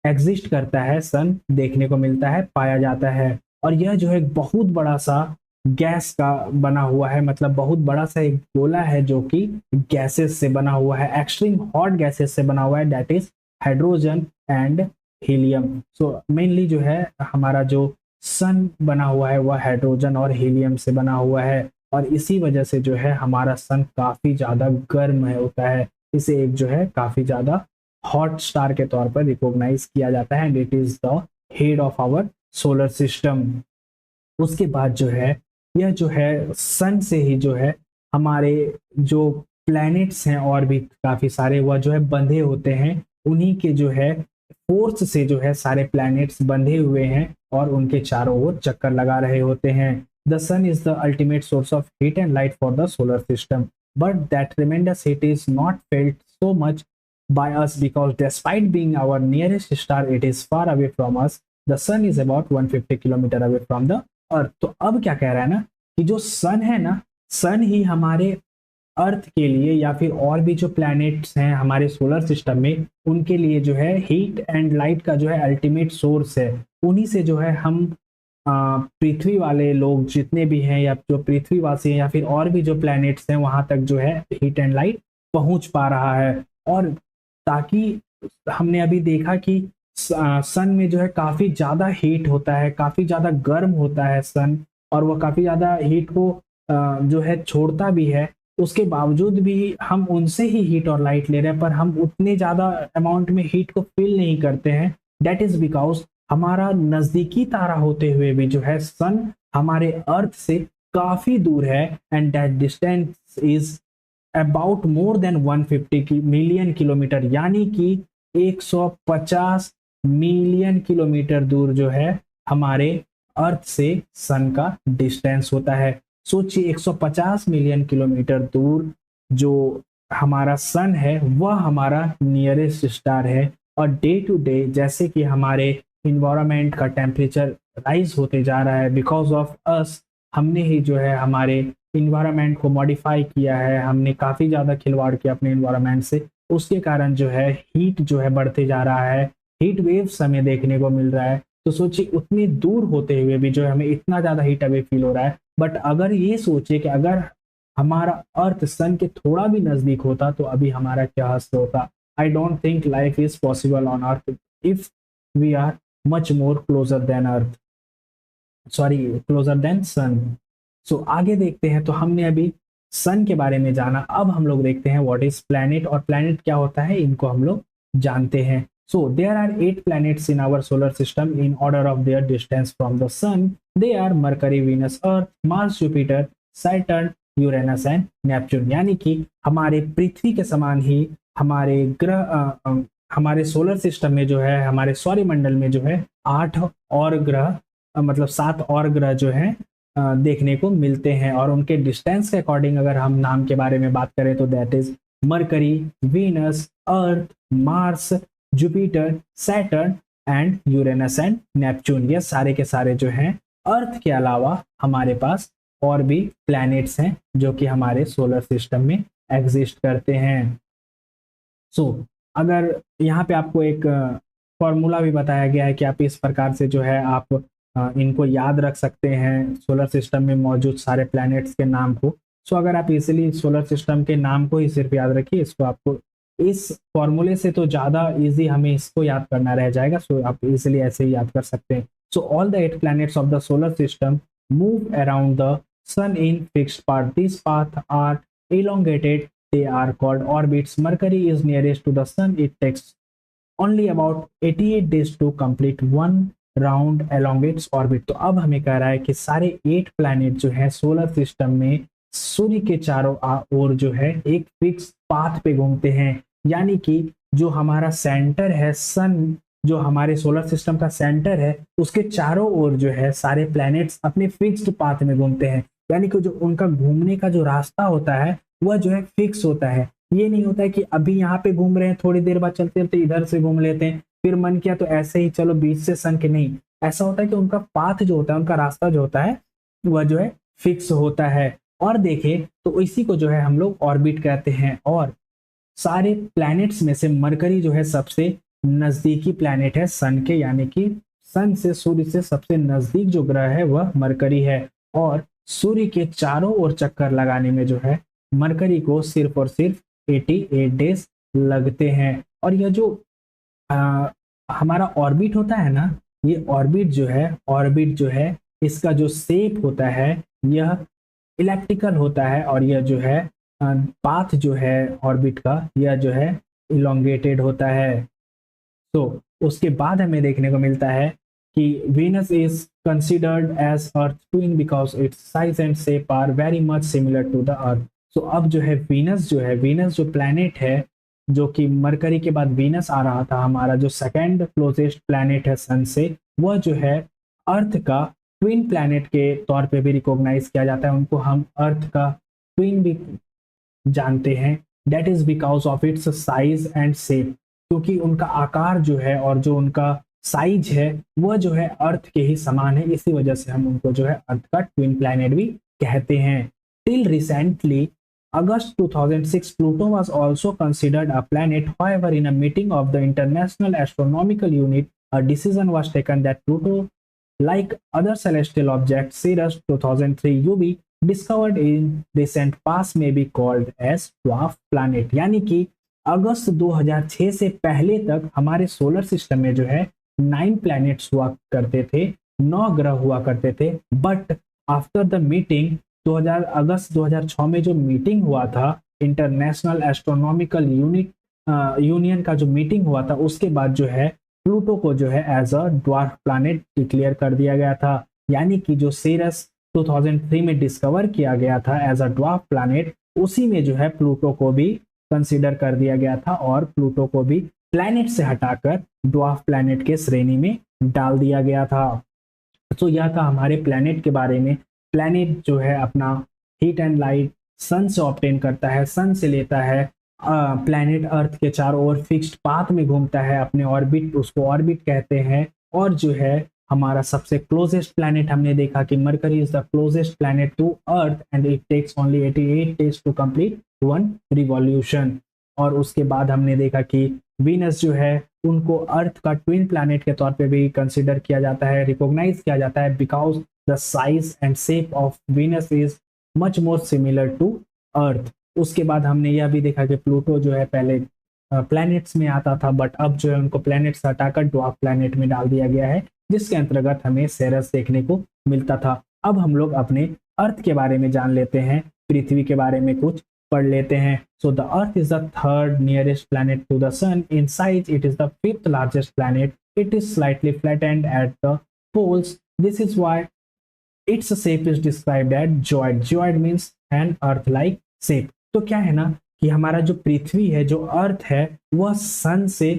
एग्जिस्ट करता है, सन देखने को मिलता है, पाया जाता है। और यह जो है एक बहुत बड़ा सा गैस का बना हुआ है, मतलब बहुत बड़ा सा एक गोला है जो कि गैसेस से बना हुआ है, एक्सट्रीम हॉट गैसेस से बना हुआ है, that is hydrogen and helium. So mainly जो है हमारा जो सन बना हुआ है वह हाइड्रोजन और हीलियम से बना हुआ है, और इसी वजह से जो है हमारा सन काफी ज्यादा गर्म है होता है। इसे एक जो है काफी ज्यादा हॉट स्टार के तौर पर रिकॉग्नाइज किया जाता है, and it is the head of our solar system. उसके बाद जो है यह जो है सन से ही जो है हमारे जो प्लैनेट्स हैं और भी काफी सारे वह जो है बंधे होते हैं। उन्हीं के जो है फोर्स से जो है सारे प्लैनेट्स बंधे हुए हैं और उनके चारों ओर चक्कर लगा रहे होते हैं। The sun is the ultimate source of heat and light for the solar system, but that tremendous heat is not felt so much by us because despite being our nearest star, it is far away from us. The sun is about 150 kilometre away from the अर्थ। तो अब क्या कह रहा है ना कि जो सन है ना, सन ही हमारे अर्थ के लिए या फिर और भी जो प्लैनेट्स हैं हमारे सोलर सिस्टम में उनके लिए जो है हीट एंड लाइट का जो है अल्टीमेट सोर्स है। उन्हीं से जो है हम पृथ्वी वाले लोग जितने भी हैं या जो पृथ्वीवासी हैं या फिर और भी जो प्लैनेट्स हैं वहां तक जो है हीट एंड लाइट पहुंच पा रहा है। और ताकि हमने अभी देखा कि सन में जो है काफी ज्यादा हीट होता है, काफी ज्यादा गर्म होता है सन, और वो काफी ज्यादा हीट को जो है छोड़ता भी है। उसके बावजूद भी हम उनसे ही हीट और लाइट ले रहे हैं, पर हम उतने ज्यादा अमाउंट में हीट को फील नहीं करते हैं। दैट इज बिकॉज हमारा नजदीकी तारा होते हुए भी जो है सन हमारे अर्थ से काफी दूर है, and that distance is about more than 150 million kilometre, यानी कि 150 मिलियन किलोमीटर दूर जो है हमारे अर्थ से सन का डिस्टेंस होता है। सोचिए 150 मिलियन किलोमीटर दूर जो हमारा सन है वह हमारा नियरेस्ट स्टार है। और डे टू डे जैसे कि हमारे इन्वायरमेंट का टेम्परेचर राइज होते जा रहा है बिकॉज ऑफ अस, हमने ही जो है हमारे इन्वायरमेंट को मॉडिफाई किया है, हमने काफ़ी ज़्यादा खिलवाड़ किया अपने इन्वायरमेंट से, उसके कारण जो है हीट जो है बढ़ते जा रहा है, हीट वेव्स हमें देखने को मिल रहा है। तो सोचिए उतनी दूर होते हुए भी जो है हमें इतना ज़्यादा हीट अवे फील हो रहा है। बट अगर ये सोचिए कि अगर हमारा अर्थ सन के थोड़ा भी नज़दीक होता तो अभी हमारा क्या हाल होता। I don't think life is possible on earth if we are much more closer than earth, sorry closer than sun. So आगे देखते हैं। तो हमने अभी सन के बारे में जाना, अब हम लोग देखते हैं व्हाट इज प्लैनेट, और प्लैनेट क्या होता है इनको हम लोग जानते हैं। So there are 8 planets in our solar system in order of their distance from the sun. They are Mercury, Venus, Earth, Mars, Jupiter, Saturn, Uranus and Neptune. यानी कि हमारे पृथ्वी के समान ही हमारे ग्रह हमारे सोलर सिस्टम में जो है हमारे सौरमंडल में जो है 8 और ग्रह मतलब 7 और ग्रह जो है देखने को मिलते हैं। और उनके डिस्टेंस के अकॉर्डिंग अगर हम नाम के बारे में बात करें तो that is mercury, Venus, earth, Mars, Jupiter, Saturn and Uranus and Neptune. ये सारे के सारे जो हैं अर्थ के अलावा हमारे पास और भी प्लैनेट्स हैं जो कि हमारे सोलर सिस्टम में एग्जिस्ट करते हैं। सो अगर यहाँ पे आपको एक फॉर्मूला भी बताया गया है कि आप इस प्रकार से जो है आप इनको याद रख सकते हैं सोलर सिस्टम में मौजूद सारे प्लैनेट्स के नाम को। सो अगर आप इजीली सोलर सिस्टम के नाम को ही सिर्फ याद रखिए, इसको आपको इस फॉर्मूले से तो ज़्यादा इजी हमें इसको याद करना रह जाएगा। सो आप इजीली ऐसे ही याद कर सकते हैं। So all the 8 planets of the solar system move around the sun in fixed path. These paths are elongated. They are called orbits. Mercury is nearest to the sun. It takes only about 88 days to complete one round along its orbit. तो अब हमें कह रहा है कि सारे 8 planet जो है सोलर सिस्टम में सूर्य के चारों ओर जो है एक फिक्स पाथ पे घूमते हैं। यानी कि जो हमारा सेंटर है सन, जो हमारे सोलर सिस्टम का सेंटर है उसके चारों ओर जो है सारे प्लैनेट्स अपने फिक्स्ड पाथ में घूमते हैं। यानी कि जो उनका घूमने का जो रास्ता होता है वह जो है फिक्स होता है। ये नहीं होता है कि अभी यहाँ पे घूम रहे हैं, थोड़ी देर बाद चलते चलते इधर से घूम लेते हैं, फिर मन किया तो ऐसे ही चलो बीच से सन के, नहीं। ऐसा होता है कि उनका पाथ जो होता है, उनका रास्ता जो होता है वह जो है फिक्स होता है। और देखें तो इसी को जो है हम लोग ऑर्बिट कहते हैं। और सारे प्लैनेट्स में से मरकरी जो है सबसे नजदीकी प्लैनेट है सन के, यानी कि सन से सूर्य से सबसे नजदीक जो ग्रह है वह मरकरी है। और सूर्य के चारों ओर चक्कर लगाने में जो है मरकरी को सिर्फ और सिर्फ 88 डेज लगते हैं। और यह जो हमारा ऑर्बिट होता है ना, ये ऑर्बिट जो है इसका जो शेप होता है यह इलेप्टिकल होता है, और यह जो है पाथ जो है ऑर्बिट का यह जो है इलोंगेटेड होता है। तो उसके बाद हमें देखने को मिलता है कि Venus is considered as Earth twin because its size and shape are very much similar to the Earth। तो अब जो है वीनस जो प्लैनेट है, जो कि मरकरी के बाद वीनस आ रहा था, हमारा जो सेकंड क्लोजेस्ट प्लैनेट है सन से, वह जो है अर्थ का ट्विन प्लैनेट के तौर पे भी रिकॉग्नाइज किया जाता है। उनको हम अर्थ का ट्विन भी जानते हैं। That is because of its size and shape, क्योंकि उनका आकार जो है और जो उनका साइज है वह जो है अर्थ के ही समान है, इसी वजह से हम उनको जो है अर्थ का ट्विन प्लैनेट भी कहते हैं। Till recently August 2006, Pluto was also considered a planet. However, in a meeting of the International Astronomical Unit, a decision was taken that Pluto, like other celestial objects, Ceres 2003 UV, discovered in recent past, may be called as dwarf planet। यानी कि अगस्त 2006 से पहले तक हमारे solar system में जो है 9 planets हुआ करते थे, 9 ग्रह हुआ करते थे। बट आफ्टर द मीटिंग 2000 अगस्त 2006 में जो मीटिंग हुआ था, इंटरनेशनल एस्ट्रोनॉमिकल यूनियन का जो मीटिंग हुआ था, उसके बाद जो है प्लूटो को जो है as a dwarf planet declare कर दिया गया था। यानी कि जो सीरस 2003 में डिस्कवर किया गया था एज अ ड्वार्फ प्लैनेट, उसी में जो है प्लूटो को भी कंसिडर कर दिया गया था और प्लूटो को भी प्लैनेट से हटाकर ड्वार्फ प्लैनेट के श्रेणी में डाल दिया गया था। तो यह था हमारे प्लैनेट के बारे में। प्लैनेट जो है अपना हीट एंड लाइट सन से ऑब्टेन करता है, सन से लेता है। प्लैनेट अर्थ के चारों ओर फिक्स्ड पाथ में घूमता है अपने ऑर्बिट, उसको ऑर्बिट कहते हैं। और जो है हमारा सबसे क्लोजेस्ट प्लैनेट हमने देखा कि Mercury is the closest planet to earth and it takes only 88 days to complete one revolution. और उसके बाद हमने देखा कि वीनस जो है उनको अर्थ का ट्विन प्लैनेट के तौर पे भी कंसिडर किया जाता है, रिकॉग्नाइज किया जाता है, because the size and shape of Venus is much more similar to earth. उसके बाद हमने यह भी देखा कि प्लूटो जो है पहले प्लैनेट्स में आता था, बट अब जो है उनको प्लैनेट से हटाकर ड्वार्फ प्लैनेट में डाल दिया गया है, जिसके अंतर्गत हमें सेरस देखने को मिलता था। अब हम लोग अपने अर्थ के बारे में जान लेते हैं, पृथ्वी के बारे में कुछ पढ़ लेते हैं। So the earth is the third nearest planet to the sun. In size it is the fifth largest planet. It is slightly flattened at the poles. This is why its shape is described as geoid। geoid means an earth like shape। तो क्या है ना कि हमारा जो पृथ्वी है, जो अर्थ है, वह सन से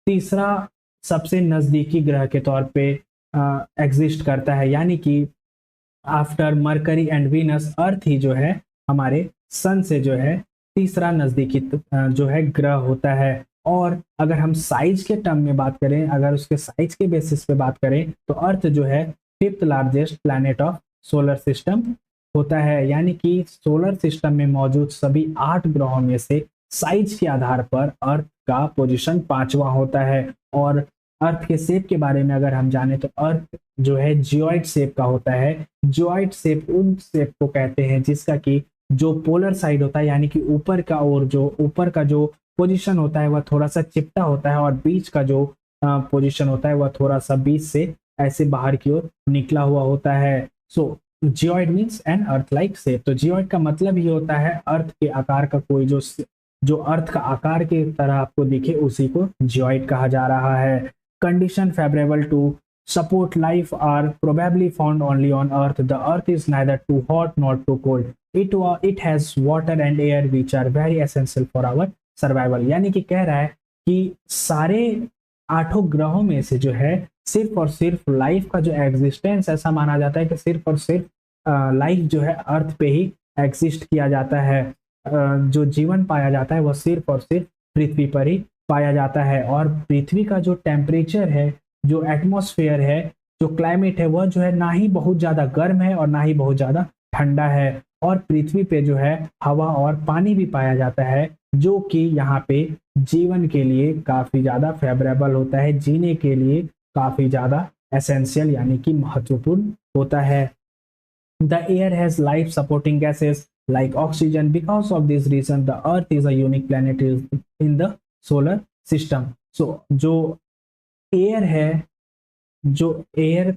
तीसरा सबसे नजदीकी ग्रह के तौर पे एग्जिस्ट करता है। यानी कि आफ्टर मरकरी एंड वीनस, अर्थ ही जो है हमारे सन से जो है तीसरा नजदीकी जो है ग्रह होता है। और अगर हम साइज के टर्म में बात करें, अगर उसके साइज के बेसिस पे बात करें, तो अर्थ जो है fifth largest planet of solar system होता है। यानी कि सोलर सिस्टम में मौजूद सभी 8 ग्रहों में से साइज के आधार पर अर्थ का पोजीशन 5वां होता है। और अर्थ के शेप के बारे में अगर हम जाने तो अर्थ जो है जियोइड शेप का होता है। जियोइड शेप उन शेप को कहते हैं जिसका कि जो पोलर साइड होता है, यानी कि ऊपर का और जो ऊपर का जो पोजीशन होता है वह थोड़ा सा चिपटा होता है, और बीच का जो पोजीशन होता है वह थोड़ा सा बीच से ऐसे बाहर की ओर निकला हुआ होता है। So geoid means an earth like shape. तो जियोइड का मतलब ये होता है अर्थ के आकार का कोई जो अर्थ का आकार की तरह आपको दिखे, उसी को जियोइड कहा जा रहा है। Condition favourable to support life are probably found only on earth. The earth is neither too hot not too cold. It has water and air which are very essential for our survival. यानी कि कह रहा है कि सारे 8 ग्रहों में से जो है सिर्फ और सिर्फ लाइफ का जो एग्जिस्टेंस ऐसा माना जाता है कि सिर्फ और सिर्फ लाइफ जो है अर्थ पे ही एग्जिस्ट किया जाता है। जो जीवन पाया जाता है वह सिर्फ और सिर्फ पृथ्वी पर ही पाया जाता है। और पृथ्वी का जो टेम्परेचर है, जो एटमॉस्फेयर है, जो क्लाइमेट है, वह जो है ना ही बहुत ज़्यादा गर्म है और ना ही बहुत ज़्यादा ठंडा है। और पृथ्वी पे जो है हवा और पानी भी पाया जाता है, जो कि यहाँ पे जीवन के लिए काफ़ी ज़्यादा फेवरेबल होता है, जीने के लिए काफ़ी ज़्यादा एसेंशियल यानी कि महत्वपूर्ण होता है। The air has life supporting gases like oxygen. Because of this reason, the Earth is a unique planet in the solar system. So जो एयर है, जो एयर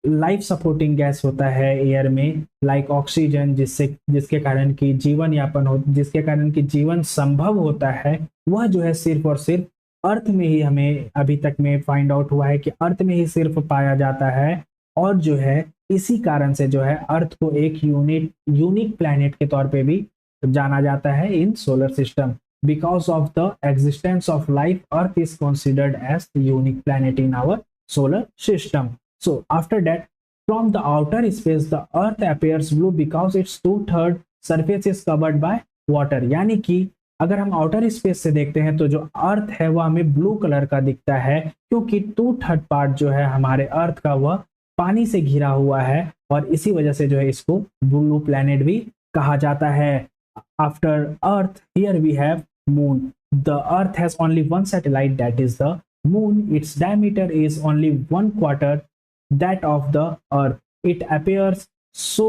लाइफ सपोर्टिंग गैस होता है एयर में, लाइक ऑक्सीजन, जिसके कारण की जीवन यापन हो, जिसके कारण की जीवन संभव होता है, वह जो है सिर्फ और सिर्फ अर्थ में ही हमें अभी तक में फाइंड आउट हुआ है कि अर्थ में ही सिर्फ पाया जाता है। और जो है इसी कारण से जो है अर्थ को एक यूनिक प्लैनेट के तौर पे भी जाना जाता है in solar system. Because of the existence of life, earth is considered as unique planet in our solar system. So after that, from the outer space, the Earth appears blue because its 2/3 surface is covered by water. यानी कि अगर हम outer space से देखते हैं तो जो अर्थ है वह हमें ब्लू कलर का दिखता है, क्योंकि 2/3 पार्ट जो है हमारे अर्थ का वह पानी से घिरा हुआ है, और इसी वजह से जो है इसको ब्लू प्लैनेट भी कहा जाता है। After earth here we have moon. The earth has only one satellite, that is the moon. Its diameter is only 1/4 that of the earth. It appears so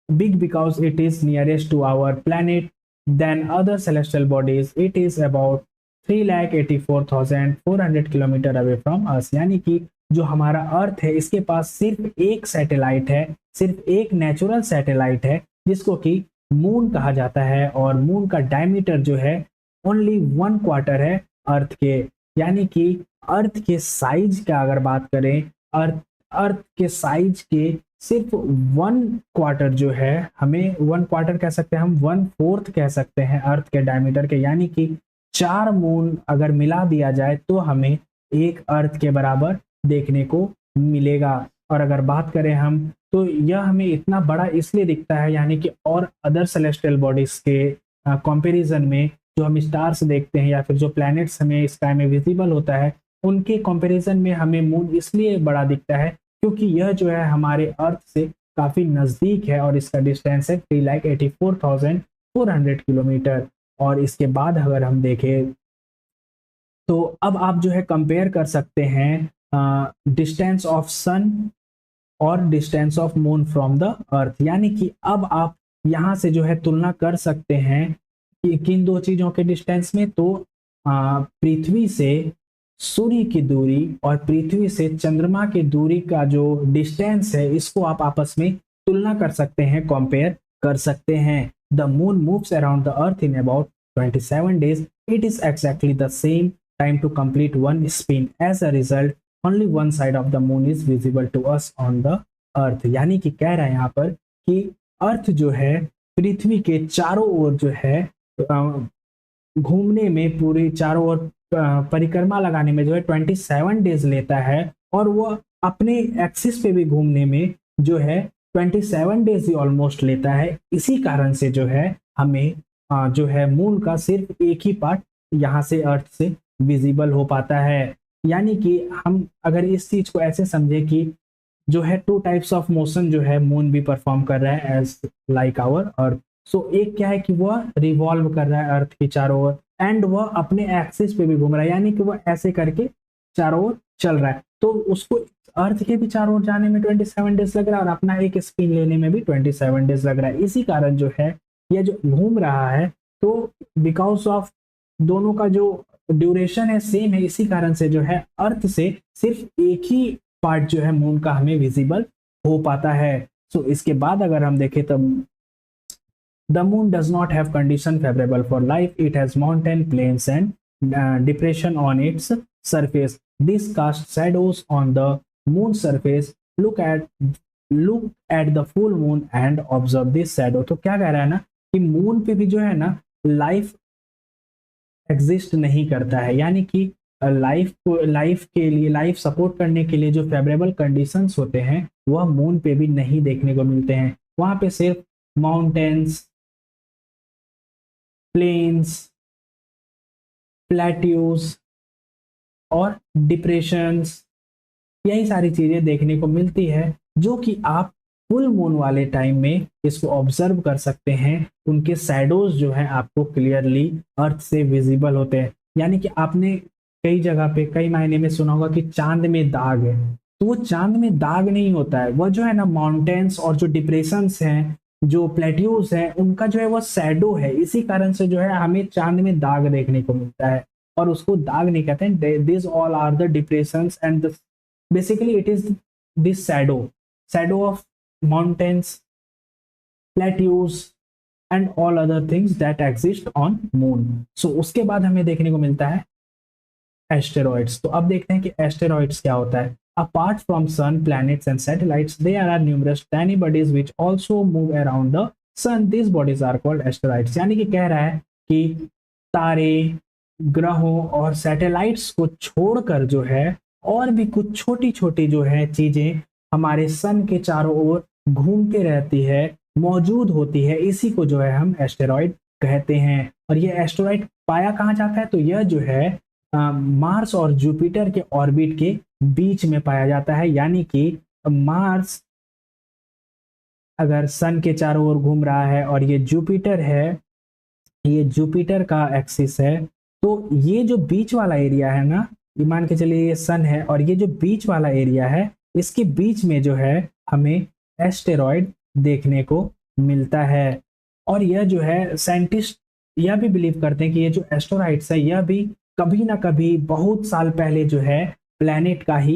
big because it is nearest to our planet than other celestial bodies. It is about 3,84,400 kilometre away from us. यानी कि जो हमारा अर्थ है इसके पास सिर्फ एक satellite है, सिर्फ एक नेचुरल सैटेलाइट है जिसको कि मून कहा जाता है, और मून का डायमीटर जो है ओनली 1/4 है अर्थ के। यानी कि अर्थ के साइज का अगर बात करें, अर्थ के साइज के सिर्फ 1/4 जो है, हमें 1/4 कह सकते हैं, हम 1/4 कह सकते हैं अर्थ के डायमीटर के। यानी कि 4 मून अगर मिला दिया जाए तो हमें एक अर्थ के बराबर देखने को मिलेगा। और अगर बात करें हम, तो यह हमें इतना बड़ा इसलिए दिखता है, यानी कि और अदर सेलेस्टियल बॉडीज के कंपैरिजन में जो हम स्टार्स देखते हैं या फिर जो प्लैनेट्स हमें स्काई में विजिबल होता है, उनके कंपैरिजन में हमें मून इसलिए बड़ा दिखता है क्योंकि यह जो है हमारे अर्थ से काफी नजदीक है, और इसका डिस्टेंस है 3,84,400 किलोमीटर। और इसके बाद अगर हम देखें तो अब आप जो है कंपेयर कर सकते हैं डिस्टेंस ऑफ सन और distance of moon from the earth. यानी कि अब आप यहाँ से जो है तुलना कर सकते हैं कि किन दो चीजों के डिस्टेंस में, तो पृथ्वी से सूर्य की दूरी और पृथ्वी से चंद्रमा की दूरी का जो डिस्टेंस है, इसको आप आपस में तुलना कर सकते हैं, कंपेयर कर सकते हैं। The moon moves around the earth in about 27 days. It is exactly the same time to complete one spin. As a result, only one side of the moon is visible to us on the earth. यानी कि कह रहा है यहाँ पर कि अर्थ जो है पृथ्वी के चारों ओर जो है घूमने में, पूरी चारों ओर परिक्रमा लगाने में जो है 27 डेज लेता है, और वो अपने एक्सिस पे भी घूमने में जो है 27 डेज ही ऑलमोस्ट लेता है। इसी कारण से जो है हमें जो है मून का सिर्फ एक ही पार्ट यहाँ से अर्थ से विजिबल हो पाता है। यानी कि हम अगर इस चीज को ऐसे समझे कि जो है 2 टाइप्स ऑफ मोशन जो है मून भी परफॉर्म कर रहा है एज लाइक आवर अर्थ। सो एक क्या है कि वह रिवॉल्व कर रहा है अर्थ की चारों ओर, एंड वह अपने एक्सिस पे भी घूम रहा है, यानी कि वह ऐसे करके चारों ओर चल रहा है। तो उसको अर्थ के भी चारों ओर जाने में 27 डेज लग रहा है, और अपना एक स्पिन लेने में भी 27 डेज लग रहा है। इसी कारण जो है यह जो घूम रहा है, तो बिकॉज ऑफ दोनों का जो ड्यूरेशन है सेम है, इसी कारण से जो है अर्थ से सिर्फ एक ही पार्ट जो है मून का हमें विजिबल हो पाता है। सो इसके बाद अगर हम देखें तो the moon does not have condition favorable for life. It has mountain, plains and depression on its surface. This casts shadows on the moon's surface. Look at the full moon and observe this shadow. तो क्या कह रहा है ना कि moon पे भी जो है ना लाइफ एग्जिस्ट नहीं करता है, यानी कि लाइफ के लिए, लाइफ सपोर्ट करने के लिए जो फेवरेबल कंडीशंस होते हैं वह मून पे भी नहीं देखने को मिलते हैं। वहां पे सिर्फ माउंटेन्स, प्लेन्स, प्लेट्यूज और डिप्रेशंस, यही सारी चीजें देखने को मिलती है, जो कि आप फुल मून वाले टाइम में इसको ऑब्जर्व कर सकते हैं। उनके शैडोज जो है आपको क्लियरली अर्थ से विजिबल होते हैं। यानी कि आपने कई जगह पे कई मायने में सुना होगा कि चांद में दाग है, तो वो चांद में दाग नहीं होता है, वह जो है ना माउंटेन्स और जो डिप्रेशंस हैं, जो प्लेट्यूज है, उनका जो है वो शैडो है। इसी कारण से जो है हमें चांद में दाग देखने को मिलता है। और उसको दाग नहीं कहते हैं। This all are the depressions and basically it is this shadow of mountains, plateaus and all other things that exist on moon. So उसके बाद हमें देखने को मिलता है एस्टेरॉइड्स। तो अब देखते हैं कि एस्टेरॉइड्स क्या होता है। Apart from sun, planets and satellites, there are numerous tiny bodies which also move around the sun, this bodies are called asteroids. यानी कि कह रहा है कि तारे, ग्रहों और सैटेलाइट्स को छोड़कर जो है और भी कुछ छोटी छोटी जो है चीजें हमारे सन के चारों ओर घूमते रहती है, मौजूद होती है, इसी को जो है हम एस्टेरॉइड कहते हैं। और ये एस्टेरॉइड पाया कहाँ जाता है, तो यह जो है मार्स और जुपिटर के ऑर्बिट के बीच में पाया जाता है। यानी कि मार्स अगर सन के चारों ओर घूम रहा है और ये जुपिटर है, ये जुपिटर का एक्सिस है, तो ये जो बीच वाला एरिया है ना, ये मान के चलिए ये सन है और ये जो बीच वाला एरिया है, इसके बीच में जो है हमें एस्टेरॉइड देखने को मिलता है। और यह जो है साइंटिस्ट यह भी बिलीव करते हैं कि ये जो एस्टेरॉइड्स है यह भी कभी ना कभी बहुत साल पहले जो है प्लैनेट का ही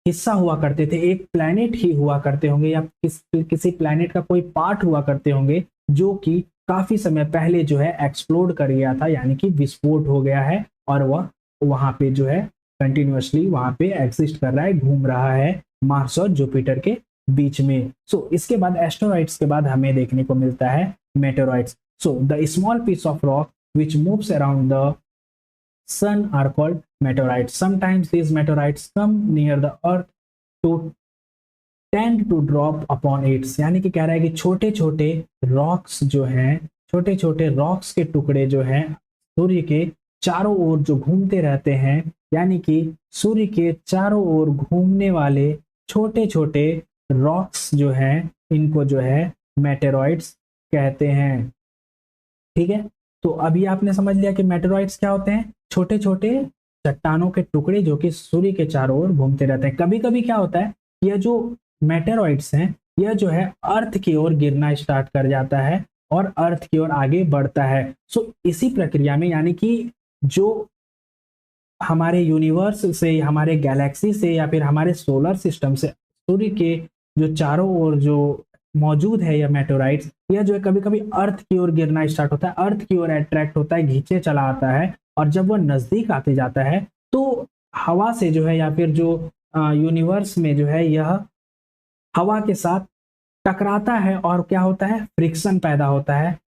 हिस्सा हुआ करते थे, एक प्लैनेट ही हुआ करते होंगे या किसी प्लैनेट का कोई पार्ट हुआ करते होंगे जो कि काफी समय पहले जो है एक्सप्लोड कर गया था, यानी कि विस्फोट हो गया है और वह वहां पे जो है कंटिन्यूअसली वहां पे एग्जिस्ट कर रहा है, घूम रहा है मार्स और जुपिटर के बीच में। सो इसके बाद एस्टेरॉइड्स के बाद हमें देखने को मिलता है meteoroids. So the small piece of rock which moves around the sun are called meteorites. Sometimes these meteorites come near the earth to tend to drop upon it। यानी कि कह रहा है कि छोटे छोटे रॉक्स जो हैं, छोटे छोटे रॉक्स के टुकड़े जो हैं सूर्य के चारों ओर जो घूमते रहते हैं, यानी कि सूर्य के चारों ओर घूमने वाले छोटे छोटे रॉक्स जो हैं, इनको जो है मेटेरॉइड्स कहते हैं। ठीक है, तो अभी आपने समझ लिया कि मेटेरॉइड्स क्या होते हैं, छोटे छोटे चट्टानों के टुकड़े जो कि सूर्य के चारों ओर घूमते रहते हैं। कभी कभी क्या होता है, यह जो मेटेरॉइड्स हैं यह जो है अर्थ की ओर गिरना स्टार्ट कर जाता है और अर्थ की ओर आगे बढ़ता है। सो इसी प्रक्रिया में, यानी कि जो हमारे यूनिवर्स से, हमारे गैलेक्सी से या फिर हमारे सोलर सिस्टम से सूर्य के जो चारों ओर जो मौजूद है यह मेटेराइट्स, यह जो है कभी कभी अर्थ की ओर गिरना स्टार्ट होता है, अर्थ की ओर अट्रैक्ट होता है, खींचे चला आता है और जब वह नजदीक आते जाता है तो हवा से जो है या फिर जो यूनिवर्स में जो है यह हवा के साथ टकराता है और क्या होता है, फ्रिक्शन पैदा होता है।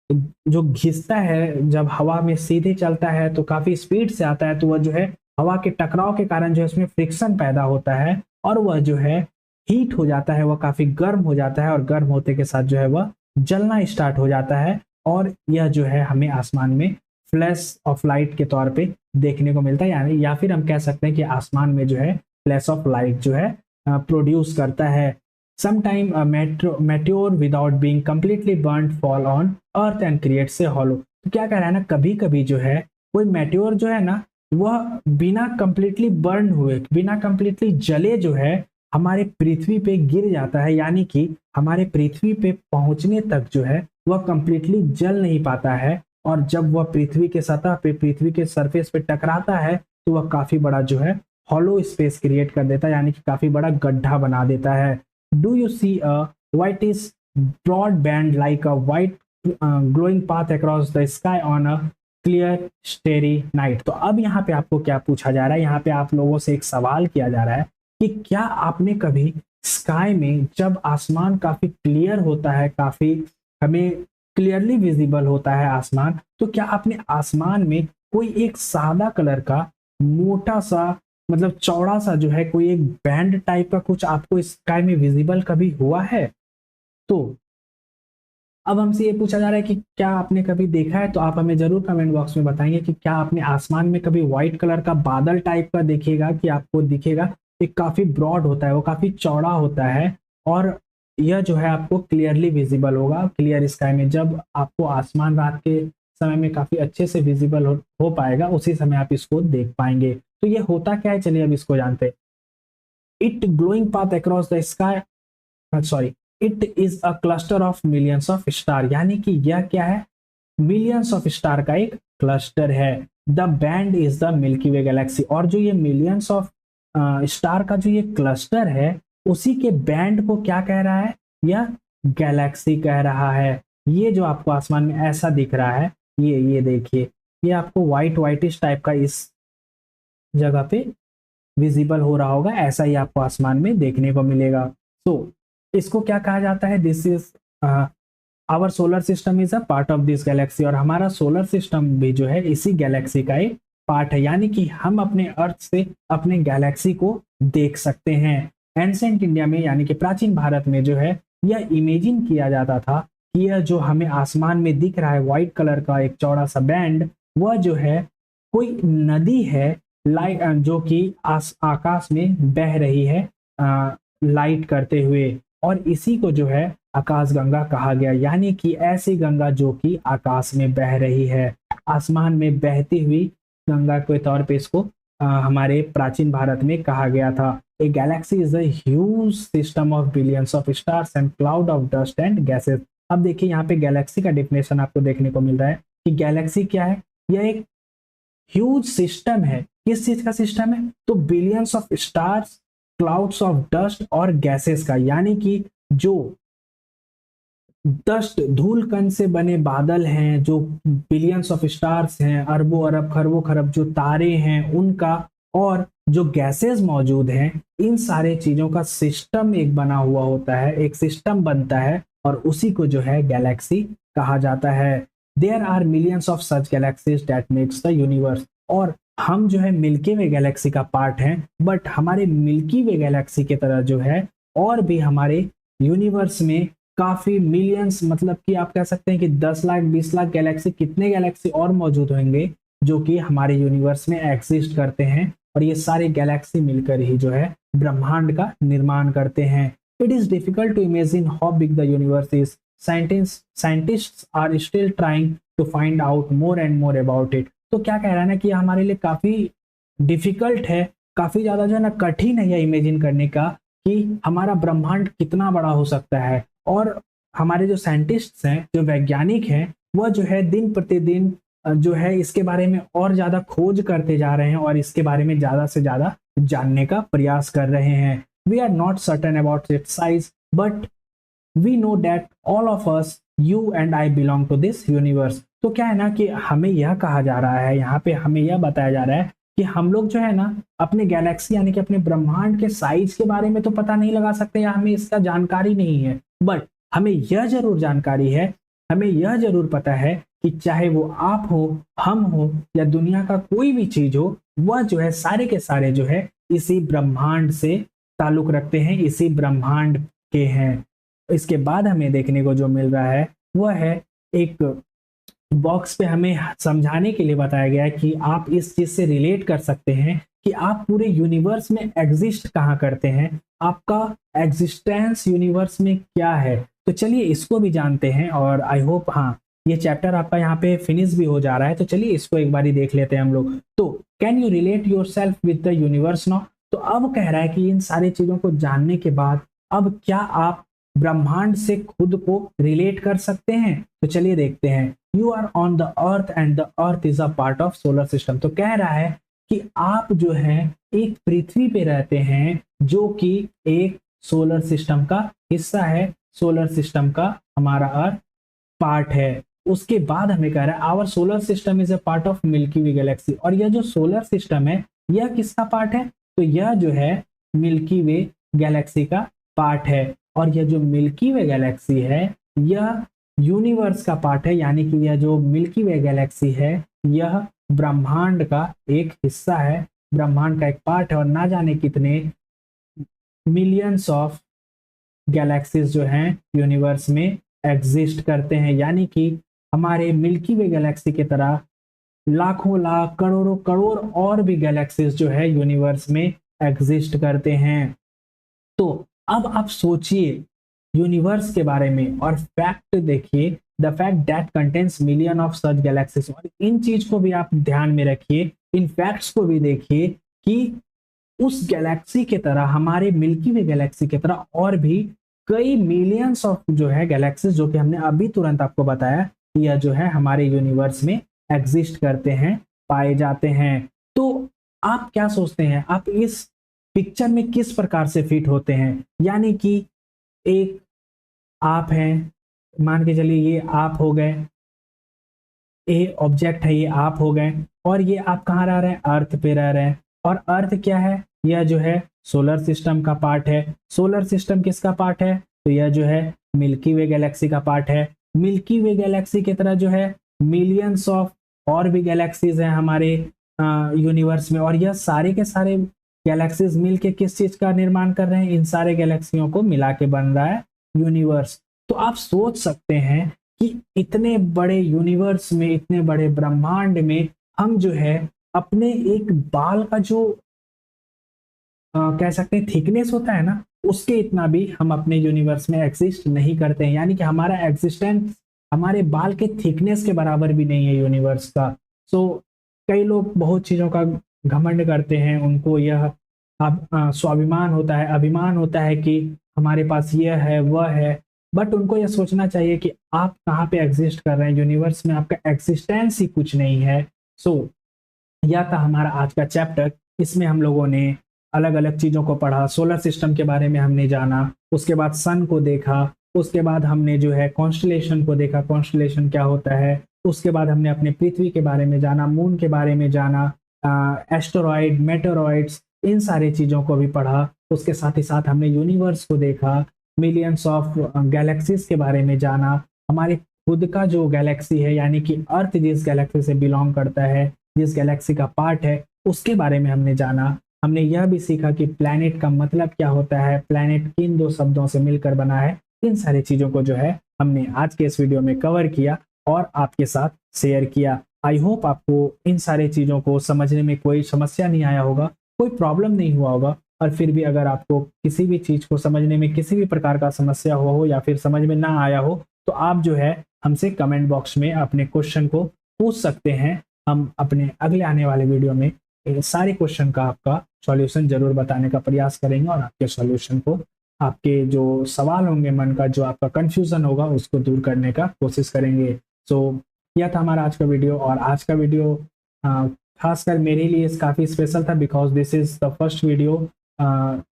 जो घिसता है जब हवा में सीधे चलता है तो काफी स्पीड से आता है, तो वह जो है हवा के टकराव के कारण जो है उसमें फ्रिक्शन पैदा होता है और वह जो है हीट हो जाता है, वह काफी गर्म हो जाता है और गर्म होते के साथ जो है वह जलना स्टार्ट हो जाता है और यह जो है हमें आसमान में फ्लैश ऑफ लाइट के तौर पे देखने को मिलता है। यानी या फिर हम कह सकते हैं कि आसमान में जो है फ्लैश ऑफ लाइट जो है प्रोड्यूस करता है। Sometime a meteor without being completely burnt fall on earth and creates a hollow। तो क्या कह रहा है ना, कभी कभी जो है कोई मेटेओर जो है ना वह बिना कंप्लीटली बर्न हुए, बिना कंप्लीटली जले जो है हमारे पृथ्वी पे गिर जाता है, यानी कि हमारे पृथ्वी पे पहुंचने तक जो है वह कंप्लीटली जल नहीं पाता है और जब वह पृथ्वी के सतह पे, पृथ्वी के सरफेस पे टकराता है तो वह काफी बड़ा जो है हॉलो स्पेस क्रिएट कर देता है, यानी कि काफी बड़ा गड्ढा बना देता है। Do you see a whitish broad band like a white glowing path across the sky on a clear starry night? तो अब यहाँ पे आपको क्या पूछा जा रहा है, यहाँ पे आप लोगों से एक सवाल किया जा रहा है कि क्या आपने कभी स्काई में, जब आसमान काफी क्लियर होता है, काफी हमें क्लियरली विजिबल होता है आसमान, तो क्या आपने आसमान में कोई एक सादा कलर का मोटा सा, मतलब चौड़ा सा जो है कोई एक बैंड टाइप का कुछ आपको स्काई में विजिबल कभी हुआ है? तो अब हमसे ये पूछा जा रहा है कि क्या आपने कभी देखा है, तो आप हमें जरूर कमेंट बॉक्स में बताएंगे कि क्या आपने आसमान में कभी व्हाइट कलर का बादल टाइप का देखिएगा कि आपको दिखेगा, एक काफी ब्रॉड होता है, वो काफी चौड़ा होता है और यह जो है आपको क्लियरली विजिबल होगा क्लियर स्काई में। जब आपको आसमान रात के समय में काफी अच्छे से विजिबल हो पाएगा, उसी समय आप इसको देख पाएंगे। तो ये होता क्या है, चलिए अब इसको जानते हैं। It glowing path across the sky, sorry, it is a cluster of millions of star. यानी कि यह क्या है, मिलियंस ऑफ स्टार का एक क्लस्टर है। The band is the milky Way galaxy. और जो ये मिलियंस ऑफ स्टार का जो ये क्लस्टर है, उसी के बैंड को क्या कह रहा है? यह गैलेक्सी कह रहा है। ये जो आपको आसमान में ऐसा दिख रहा है, ये देखिए, ये आपको व्हाइट व्हाइटिश टाइप का इस जगह पे विजिबल हो रहा होगा, ऐसा ही आपको आसमान में देखने को मिलेगा। तो इसको क्या कहा जाता है? This is our solar system is a part of this galaxy. और हमारा सोलर सिस्टम भी जो है इसी गैलेक्सी का एक पार्ट है, यानी कि हम अपने अर्थ से अपने गैलेक्सी को देख सकते हैं। एंसेंट इंडिया में यानी कि प्राचीन भारत में जो है यह इमेजिन किया जाता था कि यह जो हमें आसमान में दिख रहा है व्हाइट कलर का एक चौड़ा सा बैंड, वह जो है कोई नदी है, लाइट जो कि आकाश में बह रही है लाइट करते हुए, और इसी को जो है आकाश गंगा कहा गया। यानी कि ऐसी गंगा जो कि आकाश में बह रही है, आसमान में बहती हुई गंगा के तौर पे इसको हमारे प्राचीन भारत में कहा गया था। ए Galaxy is a huge system of billions of stars and cloud of dust and gases. अब देखिए यहाँ पे गैलेक्सी का डिफिनेशन आपको देखने को मिल रहा है कि गैलेक्सी क्या है? यह एक ह्यूज सिस्टम है। किस चीज का सिस्टम है? तो billions of stars, clouds of dust और गैसेस का, यानी कि जो डस्ट धूल कण से बने बादल हैं, जो बिलियंस ऑफ स्टार्स हैं, अरबों अरब खरबों खरब जो तारे हैं उनका, और जो गैसेस मौजूद हैं, इन सारे चीजों का सिस्टम एक बना हुआ होता है, एक सिस्टम बनता है, और उसी को जो है गैलेक्सी कहा जाता है। There are millions of such galaxies that makes the universe. और हम जो है मिल्की वे गैलेक्सी का पार्ट हैं, बट हमारे मिल्की वे गैलेक्सी की तरह जो है और भी हमारे यूनिवर्स में काफी मिलियंस, मतलब कि आप कह सकते हैं कि 10 लाख 20 लाख गैलेक्सी, कितने गैलेक्सी और मौजूद होंगे जो कि हमारे यूनिवर्स में एग्जिस्ट करते हैं, और ये सारे गैलेक्सी मिलकर ही जो है ब्रह्मांड का निर्माण करते हैं। It is difficult to imagine how big the universe is. Scientists are still trying to find out more and more about it. तो क्या कह रहा है ना कि हमारे लिए काफी डिफिकल्ट है, काफी ज्यादा जो है ना कठिन है यह इमेजिन करने का कि हमारा ब्रह्मांड कितना बड़ा हो सकता है। और हमारे जो साइंटिस्ट्स हैं, जो वैज्ञानिक हैं, वह जो है दिन प्रतिदिन जो है इसके बारे में और ज्यादा खोज करते जा रहे हैं, और इसके बारे में ज्यादा से ज्यादा जानने का प्रयास कर रहे हैं। We are not certain about its size, but we know that all of us, you and I, belong to this universe. तो क्या है ना कि हमें यह कहा जा रहा है, यहाँ पे हमें यह बताया जा रहा है कि हम लोग जो है ना अपने गैलेक्सी यानी कि अपने ब्रह्मांड के साइज के बारे में तो पता नहीं लगा सकते, या हमें इसका जानकारी नहीं है, बट हमें यह जरूर जानकारी है, हमें यह जरूर पता है कि चाहे वो आप हो, हम हो, या दुनिया का कोई भी चीज हो, वह जो है सारे के सारे जो है इसी ब्रह्मांड से ताल्लुक रखते हैं, इसी ब्रह्मांड के हैं। इसके बाद हमें देखने को जो मिल रहा है वह है एक बॉक्स पे हमें समझाने के लिए बताया गया है कि आप इस चीज से रिलेट कर सकते हैं कि आप पूरे यूनिवर्स में एग्जिस्ट कहाँ करते हैं, आपका एग्जिस्टेंस यूनिवर्स में क्या है। तो चलिए इसको भी जानते हैं, और आई होप हाँ ये चैप्टर आपका यहाँ पे फिनिश भी हो जा रहा है। तो चलिए इसको एक बार देख लेते हैं हम लोग। तो can you relate your self with the universe now. तो अब कह रहा है कि इन सारी चीजों को जानने के बाद अब क्या आप ब्रह्मांड से खुद को रिलेट कर सकते हैं? तो चलिए देखते हैं। You are on the earth and the earth is a part of solar system. तो कह रहा है कि आप जो है एक पृथ्वी पे रहते हैं जो कि एक सोलर सिस्टम का हिस्सा है, सोलर सिस्टम का हमारा अर्थ पार्ट है। उसके बाद हमें कह रहा है our solar system is a part of Milky Way galaxy. और यह जो सोलर सिस्टम है यह किसका पार्ट है? तो यह जो है मिल्की वे गैलेक्सी का पार्ट है। और यह जो मिल्की वे गैलेक्सी है यह यूनिवर्स का पार्ट है, यानी कि यह जो मिल्की वे गैलेक्सी है यह ब्रह्मांड का एक हिस्सा है, ब्रह्मांड का एक पार्ट है। और ना जाने कितने मिलियंस ऑफ गैलेक्सीज जो हैं यूनिवर्स में एग्जिस्ट करते हैं, यानी कि हमारे मिल्की वे गैलेक्सी की तरह लाखों लाख करोड़ों करोड़ और भी गैलेक्सीज जो है यूनिवर्स में एग्जिस्ट करते हैं। तो अब आप सोचिए यूनिवर्स के बारे में और फैक्ट देखिए, the fact that contains million of such galaxies. और इन चीज को भी आप ध्यान में रखिए, इन फैक्ट्स को भी देखिए कि उस गैलेक्सी की तरह, हमारे मिल्की वे गैलेक्सी की तरह और भी कई मिलियंस ऑफ जो है गैलेक्सीज, जो कि हमने अभी तुरंत आपको बताया, यह जो है हमारे यूनिवर्स में एग्जिस्ट करते हैं, पाए जाते हैं। तो आप क्या सोचते हैं, आप इस पिक्चर में किस प्रकार से फिट होते हैं? यानी कि एक आप हैं, मान के चलिए ये आप हो गए, ये ऑब्जेक्ट है, ये आप हो गए, और ये आप कहाँ रह रहे हैं? अर्थ पे रह रहे हैं। और अर्थ क्या है? यह जो है सोलर सिस्टम का पार्ट है। सोलर सिस्टम किसका पार्ट है? तो यह जो है मिल्की वे गैलेक्सी का पार्ट है। मिल्की वे गैलेक्सी की तरह जो है मिलियंस ऑफ और भी गैलेक्सीज हैं हमारे यूनिवर्स में, और यह सारे के सारे गैलेक्सीज मिलके किस चीज का निर्माण कर रहे हैं? इन सारे गैलेक्सियों को मिला के बन रहा है यूनिवर्स। तो आप सोच सकते हैं कि इतने बड़े यूनिवर्स में, इतने बड़े ब्रह्मांड में हम जो है अपने एक बाल का जो कह सकते हैं थिकनेस होता है ना, उसके इतना भी हम अपने यूनिवर्स में एग्जिस्ट नहीं करते हैं। यानी कि हमारा एग्जिस्टेंस हमारे बाल के थिकनेस के बराबर भी नहीं है यूनिवर्स का। सो कई लोग बहुत चीजों का घमंड करते हैं, उनको यह स्वाभिमान होता है, अभिमान होता है कि हमारे पास यह है वह है। बट उनको यह सोचना चाहिए कि आप कहाँ पे एग्जिस्ट कर रहे हैं, यूनिवर्स में आपका एग्जिस्टेंस ही कुछ नहीं है। सो यह था हमारा आज का चैप्टर। इसमें हम लोगों ने अलग अलग चीज़ों को पढ़ा, सोलर सिस्टम के बारे में हमने जाना, उसके बाद सन को देखा, उसके बाद हमने जो है कॉन्स्टलेशन को देखा, कॉन्स्टलेशन क्या होता है, उसके बाद हमने अपने पृथ्वी के बारे में जाना, मून के बारे में जाना, एस्टेरॉइड, मेटेरॉइड्स, इन सारी चीज़ों को भी पढ़ा। उसके साथ ही साथ हमने यूनिवर्स को देखा, मिलियंस ऑफ गैलेक्सीज के बारे में जाना, हमारे खुद का जो गैलेक्सी है यानी कि अर्थ जिस गैलेक्सी से बिलोंग करता है, जिस गैलेक्सी का पार्ट है, उसके बारे में हमने जाना। हमने यह भी सीखा कि प्लैनेट का मतलब क्या होता है, प्लैनेट किन दो शब्दों से मिलकर बना है। इन सारी चीज़ों को जो है हमने आज के इस वीडियो में कवर किया और आपके साथ शेयर किया। आई होप आपको इन सारी चीज़ों को समझने में कोई समस्या नहीं आया होगा, कोई प्रॉब्लम नहीं हुआ होगा। और फिर भी अगर आपको किसी भी चीज़ को समझने में किसी भी प्रकार का समस्या हुआ हो या फिर समझ में ना आया हो, तो आप जो है हमसे कमेंट बॉक्स में अपने क्वेश्चन को पूछ सकते हैं। हम अपने अगले आने वाले वीडियो में सारे क्वेश्चन का आपका सॉल्यूशन जरूर बताने का प्रयास करेंगे और आपके सॉल्यूशन को, आपके जो सवाल होंगे मन का, जो आपका कंफ्यूजन होगा, उसको दूर करने का कोशिश करेंगे। सो यह था हमारा आज का वीडियो। और आज का वीडियो खासकर मेरे लिए काफ़ी स्पेशल था because this is the first video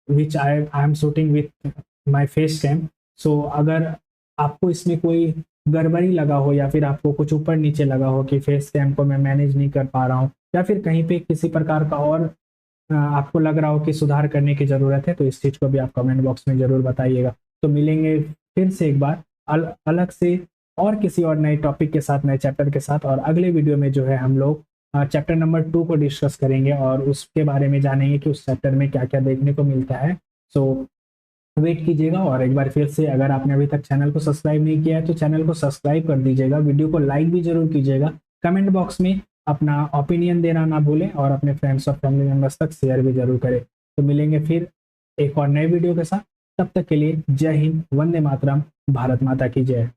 which I am shooting with my face cam. So अगर आपको इसमें कोई गड़बड़ी लगा हो या फिर आपको कुछ ऊपर नीचे लगा हो कि फेस कैम को मैं मैनेज नहीं कर पा रहा हूँ, या फिर कहीं पे किसी प्रकार का और आपको लग रहा हो कि सुधार करने की ज़रूरत है, तो इस चीज़ को भी आप कमेंट बॉक्स में ज़रूर बताइएगा। तो मिलेंगे फिर से एक बार अलग से और किसी और नए टॉपिक के साथ, नए चैप्टर के साथ। और अगले वीडियो में जो है हम लोग चैप्टर नंबर 2 को डिस्कस करेंगे और उसके बारे में जानेंगे कि उस चैप्टर में क्या क्या देखने को मिलता है। सो वेट कीजिएगा। और एक बार फिर से अगर आपने अभी तक चैनल को सब्सक्राइब नहीं किया है तो चैनल को सब्सक्राइब कर दीजिएगा, वीडियो को लाइक भी जरूर कीजिएगा, कमेंट बॉक्स में अपना ओपिनियन देना ना भूलें और अपने फ्रेंड्स और फैमिली मेम्बर्स तक शेयर भी जरूर करें। तो मिलेंगे फिर एक और नए वीडियो के साथ, तब तक के लिए जय हिंद, वंदे मातरम, भारत माता की जय।